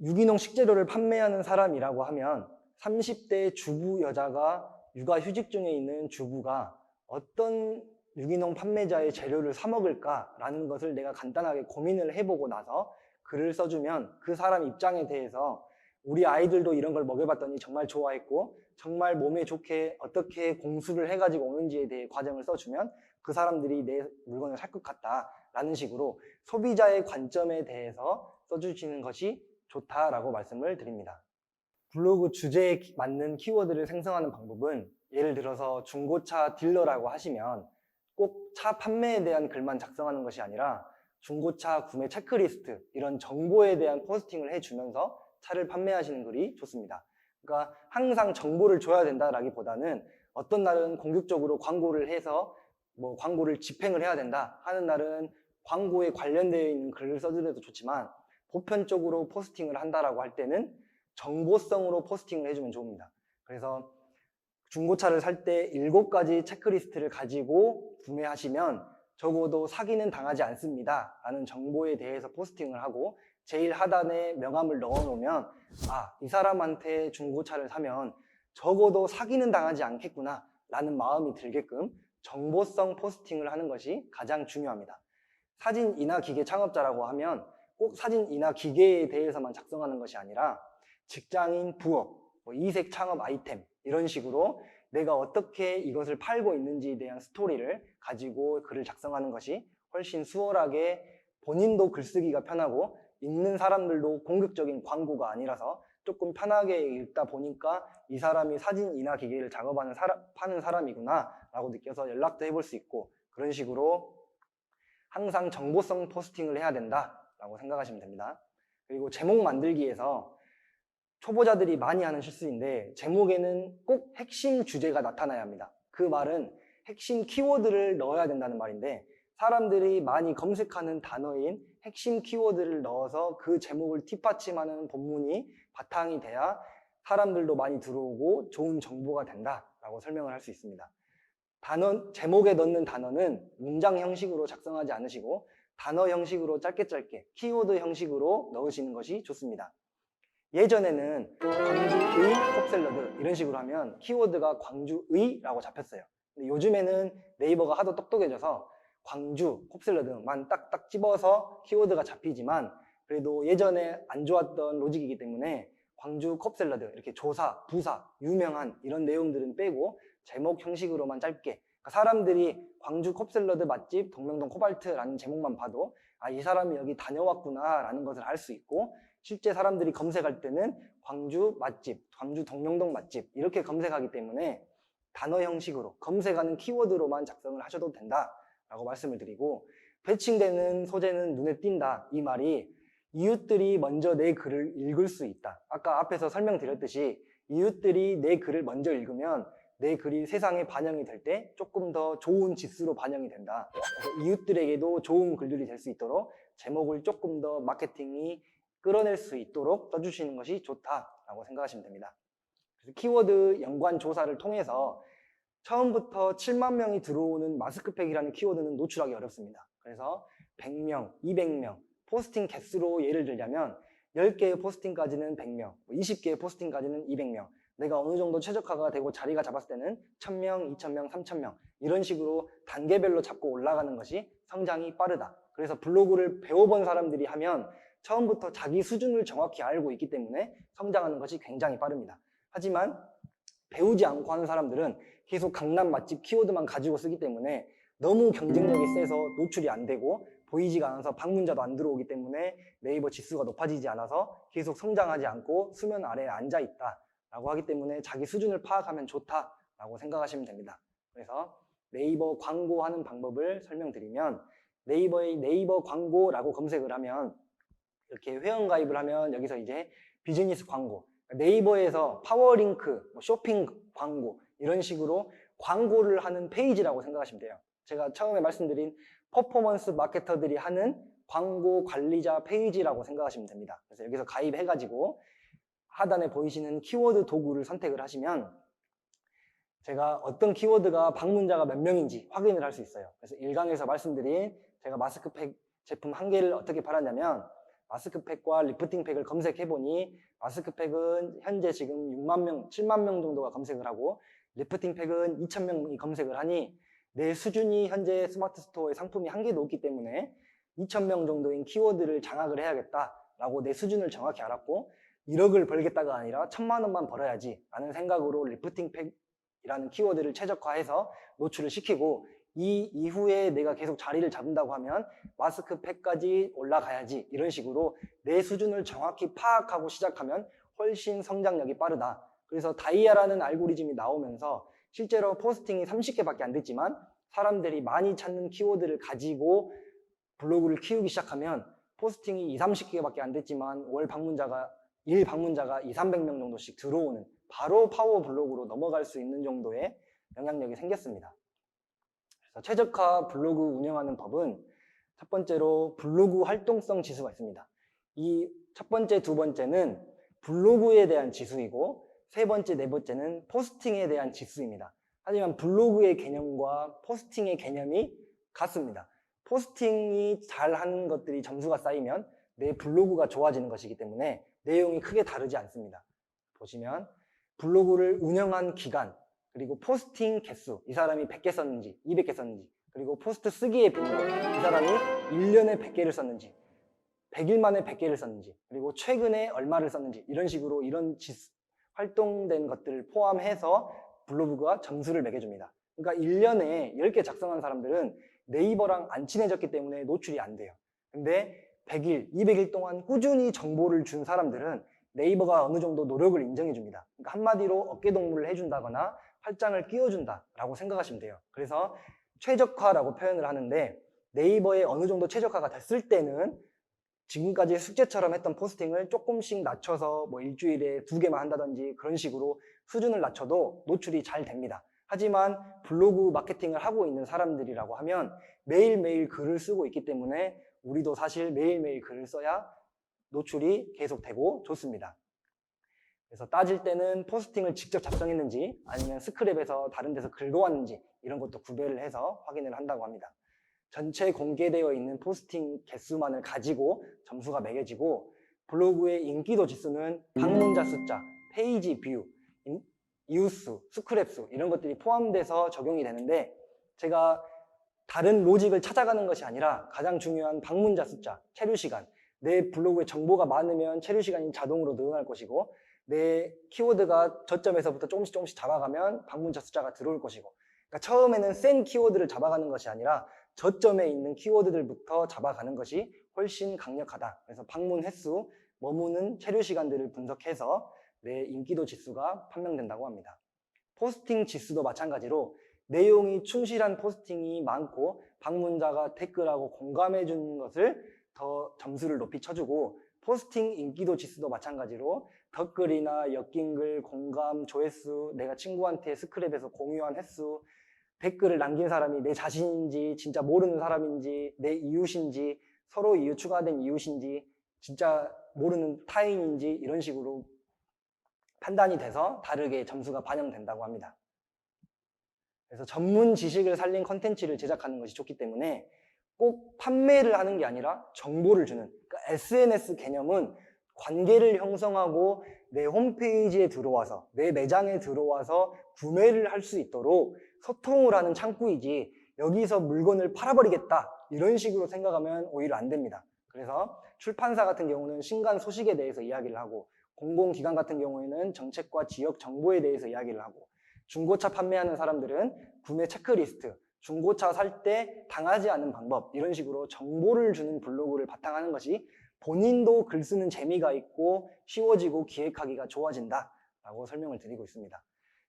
유기농 식재료를 판매하는 사람이라고 하면 30대 주부 여자가 육아휴직 중에 있는 주부가 어떤 유기농 판매자의 재료를 사 먹을까라는 것을 내가 간단하게 고민을 해보고 나서 글을 써주면 그 사람 입장에 대해서 우리 아이들도 이런 걸 먹여봤더니 정말 좋아했고 정말 몸에 좋게 어떻게 공수를 해가지고 오는지에 대해 과정을 써주면 그 사람들이 내 물건을 살 것 같다라는 식으로 소비자의 관점에 대해서 써주시는 것이 좋다라고 말씀을 드립니다. 블로그 주제에 맞는 키워드를 생성하는 방법은 예를 들어서 중고차 딜러라고 하시면 꼭 차 판매에 대한 글만 작성하는 것이 아니라 중고차 구매 체크리스트 이런 정보에 대한 포스팅을 해주면서 차를 판매하시는 글이 좋습니다. 그러니까 항상 정보를 줘야 된다라기보다는 어떤 날은 공격적으로 광고를 해서 뭐 광고를 집행을 해야 된다 하는 날은 광고에 관련되어 있는 글을 써주셔도 좋지만 보편적으로 포스팅을 한다라고 할 때는 정보성으로 포스팅을 해주면 좋습니다. 그래서 중고차를 살 때 7가지 체크리스트를 가지고 구매하시면 적어도 사기는 당하지 않습니다 라는 정보에 대해서 포스팅을 하고 제일 하단에 명함을 넣어 놓으면 이 사람한테 중고차를 사면 적어도 사기는 당하지 않겠구나 라는 마음이 들게끔 정보성 포스팅을 하는 것이 가장 중요합니다. 사진 인화 기계 창업자라고 하면 꼭 사진 인화 기계에 대해서만 작성하는 것이 아니라 직장인 부업, 이색 창업 아이템 이런 식으로 내가 어떻게 이것을 팔고 있는지에 대한 스토리를 가지고 글을 작성하는 것이 훨씬 수월하게 본인도 글쓰기가 편하고 읽는 사람들도 공격적인 광고가 아니라서 조금 편하게 읽다 보니까 이 사람이 사진 인화 기계를 파는 사람이구나 라고 느껴서 연락도 해볼 수 있고 그런 식으로 항상 정보성 포스팅을 해야 된다라고 생각하시면 됩니다. 그리고 제목 만들기에서 초보자들이 많이 하는 실수인데 제목에는 꼭 핵심 주제가 나타나야 합니다. 그 말은 핵심 키워드를 넣어야 된다는 말인데 사람들이 많이 검색하는 단어인 핵심 키워드를 넣어서 그 제목을 뒷받침하는 본문이 바탕이 돼야 사람들도 많이 들어오고 좋은 정보가 된다라고 설명을 할 수 있습니다. 제목에 넣는 단어는 문장 형식으로 작성하지 않으시고 단어 형식으로 짧게 키워드 형식으로 넣으시는 것이 좋습니다. 예전에는 광주의 컵샐러드 이런 식으로 하면 키워드가 광주의라고 잡혔어요. 근데 요즘에는 네이버가 하도 똑똑해져서 광주 컵샐러드만 딱딱 집어서 키워드가 잡히지만 그래도 예전에 안 좋았던 로직이기 때문에 광주 컵샐러드 이렇게 조사, 부사, 유명한 이런 내용들은 빼고 제목 형식으로만 짧게 그러니까 사람들이 광주 컵샐러드 맛집 동명동 코발트라는 제목만 봐도 이 사람이 여기 다녀왔구나 라는 것을 알 수 있고 실제 사람들이 검색할 때는 광주 맛집, 광주 동명동 맛집 이렇게 검색하기 때문에 단어 형식으로 검색하는 키워드로만 작성을 하셔도 된다라고 말씀을 드리고 배칭되는 소재는 눈에 띈다 이 말이 이웃들이 먼저 내 글을 읽을 수 있다. 아까 앞에서 설명드렸듯이 이웃들이 내 글을 먼저 읽으면 내 글이 세상에 반영이 될 때 조금 더 좋은 지수로 반영이 된다. 그래서 이웃들에게도 좋은 글들이 될 수 있도록 제목을 조금 더 마케팅이 끌어낼 수 있도록 써주시는 것이 좋다라고 생각하시면 됩니다. 그래서 키워드 연관 조사를 통해서 처음부터 7만 명이 들어오는 마스크팩이라는 키워드는 노출하기 어렵습니다. 그래서 100명, 200명, 포스팅 개수로 예를 들자면 10개의 포스팅까지는 100명, 20개의 포스팅까지는 200명, 내가 어느 정도 최적화가 되고 자리가 잡았을 때는 1000명, 2000명, 3000명 이런 식으로 단계별로 잡고 올라가는 것이 성장이 빠르다. 그래서 블로그를 배워본 사람들이 하면 처음부터 자기 수준을 정확히 알고 있기 때문에 성장하는 것이 굉장히 빠릅니다. 하지만 배우지 않고 하는 사람들은 계속 강남 맛집 키워드만 가지고 쓰기 때문에 너무 경쟁력이 세서 노출이 안 되고 보이지가 않아서 방문자도 안 들어오기 때문에 네이버 지수가 높아지지 않아서 계속 성장하지 않고 수면 아래에 앉아 있다 라고 하기 때문에 자기 수준을 파악하면 좋다라고 생각하시면 됩니다. 그래서 네이버 광고하는 방법을 설명드리면 네이버에 네이버 광고라고 검색을 하면 이렇게 회원가입을 하면 여기서 이제 비즈니스 광고, 네이버에서 파워링크, 쇼핑 광고 이런 식으로 광고를 하는 페이지라고 생각하시면 돼요. 제가 처음에 말씀드린 퍼포먼스 마케터들이 하는 광고 관리자 페이지라고 생각하시면 됩니다. 그래서 여기서 가입해가지고 하단에 보이시는 키워드 도구를 선택을 하시면 제가 어떤 키워드가 방문자가 몇 명인지 확인을 할 수 있어요. 그래서 1강에서 말씀드린 제가 마스크팩 제품 한 개를 어떻게 팔았냐면 마스크팩과 리프팅팩을 검색해보니 마스크팩은 현재 지금 6만 명, 7만 명 정도가 검색을 하고 리프팅팩은 2,000명이 검색을 하니 내 수준이 현재 스마트 스토어에 상품이 한 개도 없기 때문에 2,000명 정도인 키워드를 장악을 해야겠다라고 내 수준을 정확히 알았고 1억을 벌겠다가 아니라 1,000만 원만 벌어야지 라는 생각으로 리프팅 팩이라는 키워드를 최적화해서 노출을 시키고, 이 이후에 내가 계속 자리를 잡는다고 하면 마스크팩까지 올라가야지, 이런 식으로 내 수준을 정확히 파악하고 시작하면 훨씬 성장력이 빠르다. 그래서 다이아라는 알고리즘이 나오면서 실제로 포스팅이 30개밖에 안 됐지만 사람들이 많이 찾는 키워드를 가지고 블로그를 키우기 시작하면 포스팅이 30개밖에 안 됐지만 일 방문자가 300명 정도씩 들어오는, 바로 파워 블로그로 넘어갈 수 있는 정도의 영향력이 생겼습니다. 그래서 최적화 블로그 운영하는 법은 첫 번째로 블로그 활동성 지수가 있습니다. 이 첫 번째, 두 번째는 블로그에 대한 지수이고, 세 번째, 네 번째는 포스팅에 대한 지수입니다. 하지만 블로그의 개념과 포스팅의 개념이 같습니다. 포스팅이 잘하는 것들이 점수가 쌓이면 내 블로그가 좋아지는 것이기 때문에 내용이 크게 다르지 않습니다. 보시면 블로그를 운영한 기간, 그리고 포스팅 개수, 이 사람이 100개 썼는지 200개 썼는지, 그리고 포스트 쓰기의 빈도, 이 사람이 1년에 100개를 썼는지 100일 만에 100개를 썼는지, 그리고 최근에 얼마를 썼는지, 이런 식으로 이런 활동된 것들을 포함해서 블로그가 점수를 매겨줍니다. 그러니까 1년에 10개 작성한 사람들은 네이버랑 안 친해졌기 때문에 노출이 안 돼요. 근데 100일, 200일 동안 꾸준히 정보를 준 사람들은 네이버가 어느 정도 노력을 인정해 줍니다. 그러니까 한마디로 어깨동무를 해준다거나 팔짱을 끼워준다라고 생각하시면 돼요. 그래서 최적화라고 표현을 하는데, 네이버에 어느 정도 최적화가 됐을 때는 지금까지 숙제처럼 했던 포스팅을 조금씩 낮춰서 뭐 일주일에 2개만 한다든지 그런 식으로 수준을 낮춰도 노출이 잘 됩니다. 하지만 블로그 마케팅을 하고 있는 사람들이라고 하면 매일매일 글을 쓰고 있기 때문에 우리도 사실 매일매일 글을 써야 노출이 계속되고 좋습니다. 그래서 따질 때는 포스팅을 직접 작성했는지 아니면 스크랩에서 다른 데서 긁어왔는지, 이런 것도 구별을 해서 확인을 한다고 합니다. 전체 공개되어 있는 포스팅 개수만을 가지고 점수가 매겨지고, 블로그의 인기도 지수는 방문자 숫자, 페이지 뷰, 이웃수, 스크랩수, 이런 것들이 포함돼서 적용이 되는데, 제가 다른 로직을 찾아가는 것이 아니라 가장 중요한 방문자 숫자, 체류 시간, 내 블로그에 정보가 많으면 체류 시간이 자동으로 늘어날 것이고, 내 키워드가 저점에서부터 조금씩 잡아가면 방문자 숫자가 들어올 것이고, 그러니까 처음에는 센 키워드를 잡아가는 것이 아니라 저점에 있는 키워드들부터 잡아가는 것이 훨씬 강력하다. 그래서 방문 횟수, 머무는 체류 시간들을 분석해서 내 인기도 지수가 판명된다고 합니다. 포스팅 지수도 마찬가지로 내용이 충실한 포스팅이 많고 방문자가 댓글하고 공감해 주는 것을 더 점수를 높이 쳐주고, 포스팅 인기도 지수도 마찬가지로 댓글이나 엮인 글, 공감, 조회수, 내가 친구한테 스크랩에서 공유한 횟수, 댓글을 남긴 사람이 내 자신인지 진짜 모르는 사람인지 내 이웃인지 서로 이웃 추가된 이웃인지 진짜 모르는 타인인지, 이런 식으로 판단이 돼서 다르게 점수가 반영된다고 합니다. 그래서 전문 지식을 살린 컨텐츠를 제작하는 것이 좋기 때문에 꼭 판매를 하는 게 아니라 정보를 주는, 그러니까 SNS 개념은 관계를 형성하고 내 홈페이지에 들어와서, 내 매장에 들어와서 구매를 할 수 있도록 소통을 하는 창구이지, 여기서 물건을 팔아버리겠다 이런 식으로 생각하면 오히려 안 됩니다. 그래서 출판사 같은 경우는 신간 소식에 대해서 이야기를 하고, 공공기관 같은 경우에는 정책과 지역 정보에 대해서 이야기를 하고, 중고차 판매하는 사람들은 구매 체크리스트, 중고차 살 때 당하지 않는 방법, 이런 식으로 정보를 주는 블로그를 바탕하는 것이 본인도 글 쓰는 재미가 있고 쉬워지고 기획하기가 좋아진다 라고 설명을 드리고 있습니다.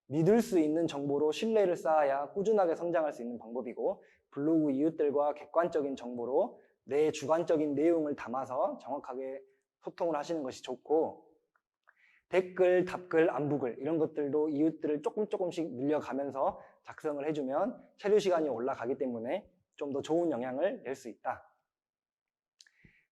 믿을 수 있는 정보로 신뢰를 쌓아야 꾸준하게 성장할 수 있는 방법이고, 블로그 이웃들과 객관적인 정보로 내 주관적인 내용을 담아서 정확하게 소통을 하시는 것이 좋고, 댓글, 답글, 안부글 이런 것들도 이웃들을 조금씩 늘려가면서 작성을 해주면 체류 시간이 올라가기 때문에 좀 더 좋은 영향을 낼 수 있다.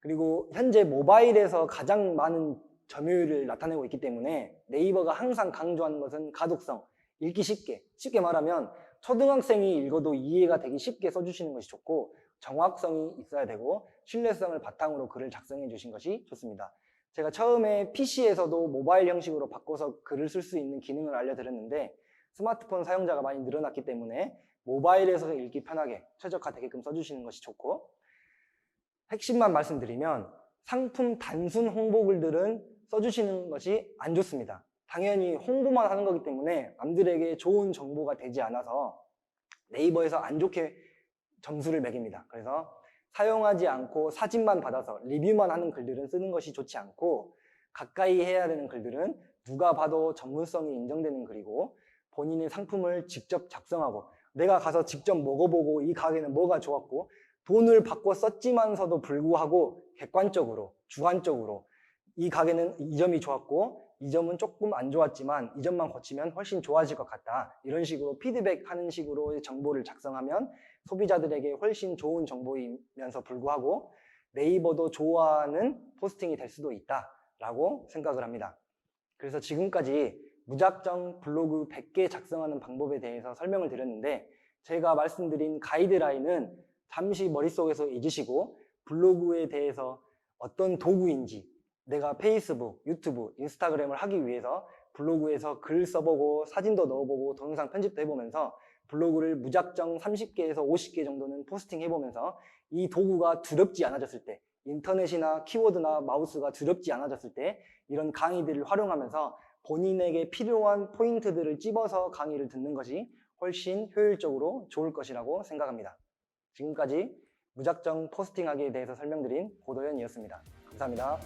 그리고 현재 모바일에서 가장 많은 점유율을 나타내고 있기 때문에 네이버가 항상 강조하는 것은 가독성, 읽기 쉽게 말하면 초등학생이 읽어도 이해가 되기 쉽게 써주시는 것이 좋고, 정확성이 있어야 되고 신뢰성을 바탕으로 글을 작성해 주신 것이 좋습니다. 제가 처음에 PC에서도 모바일 형식으로 바꿔서 글을 쓸 수 있는 기능을 알려드렸는데, 스마트폰 사용자가 많이 늘어났기 때문에 모바일에서 읽기 편하게 최적화되게끔 써주시는 것이 좋고, 핵심만 말씀드리면 상품 단순 홍보글들은 써주시는 것이 안 좋습니다. 당연히 홍보만 하는 거기 때문에 남들에게 좋은 정보가 되지 않아서 네이버에서 안 좋게 점수를 매깁니다. 그래서 사용하지 않고 사진만 받아서 리뷰만 하는 글들은 쓰는 것이 좋지 않고, 가까이 해야 되는 글들은 누가 봐도 전문성이 인정되는 글이고 본인의 상품을 직접 작성하고 내가 가서 직접 먹어보고 이 가게는 뭐가 좋았고 돈을 받고 썼지만서도 불구하고 객관적으로 주관적으로 이 가게는 이 점이 좋았고 이 점은 조금 안 좋았지만 이 점만 고치면 훨씬 좋아질 것 같다, 이런 식으로 피드백하는 식으로 정보를 작성하면 소비자들에게 훨씬 좋은 정보이면서 불구하고 네이버도 좋아하는 포스팅이 될 수도 있다라고 생각을 합니다. 그래서 지금까지 무작정 블로그 100개 작성하는 방법에 대해서 설명을 드렸는데, 제가 말씀드린 가이드라인은 잠시 머릿속에서 잊으시고 블로그에 대해서 어떤 도구인지, 내가 페이스북, 유튜브, 인스타그램을 하기 위해서 블로그에서 글 써보고 사진도 넣어보고 동영상 편집도 해보면서 블로그를 무작정 30개에서 50개 정도는 포스팅 해보면서 이 도구가 두렵지 않아졌을 때, 인터넷이나 키워드나 마우스가 두렵지 않아졌을 때 이런 강의들을 활용하면서 본인에게 필요한 포인트들을 찝어서 강의를 듣는 것이 훨씬 효율적으로 좋을 것이라고 생각합니다. 지금까지 무작정 포스팅하기에 대해서 설명드린 고도현이었습니다. 감사합니다.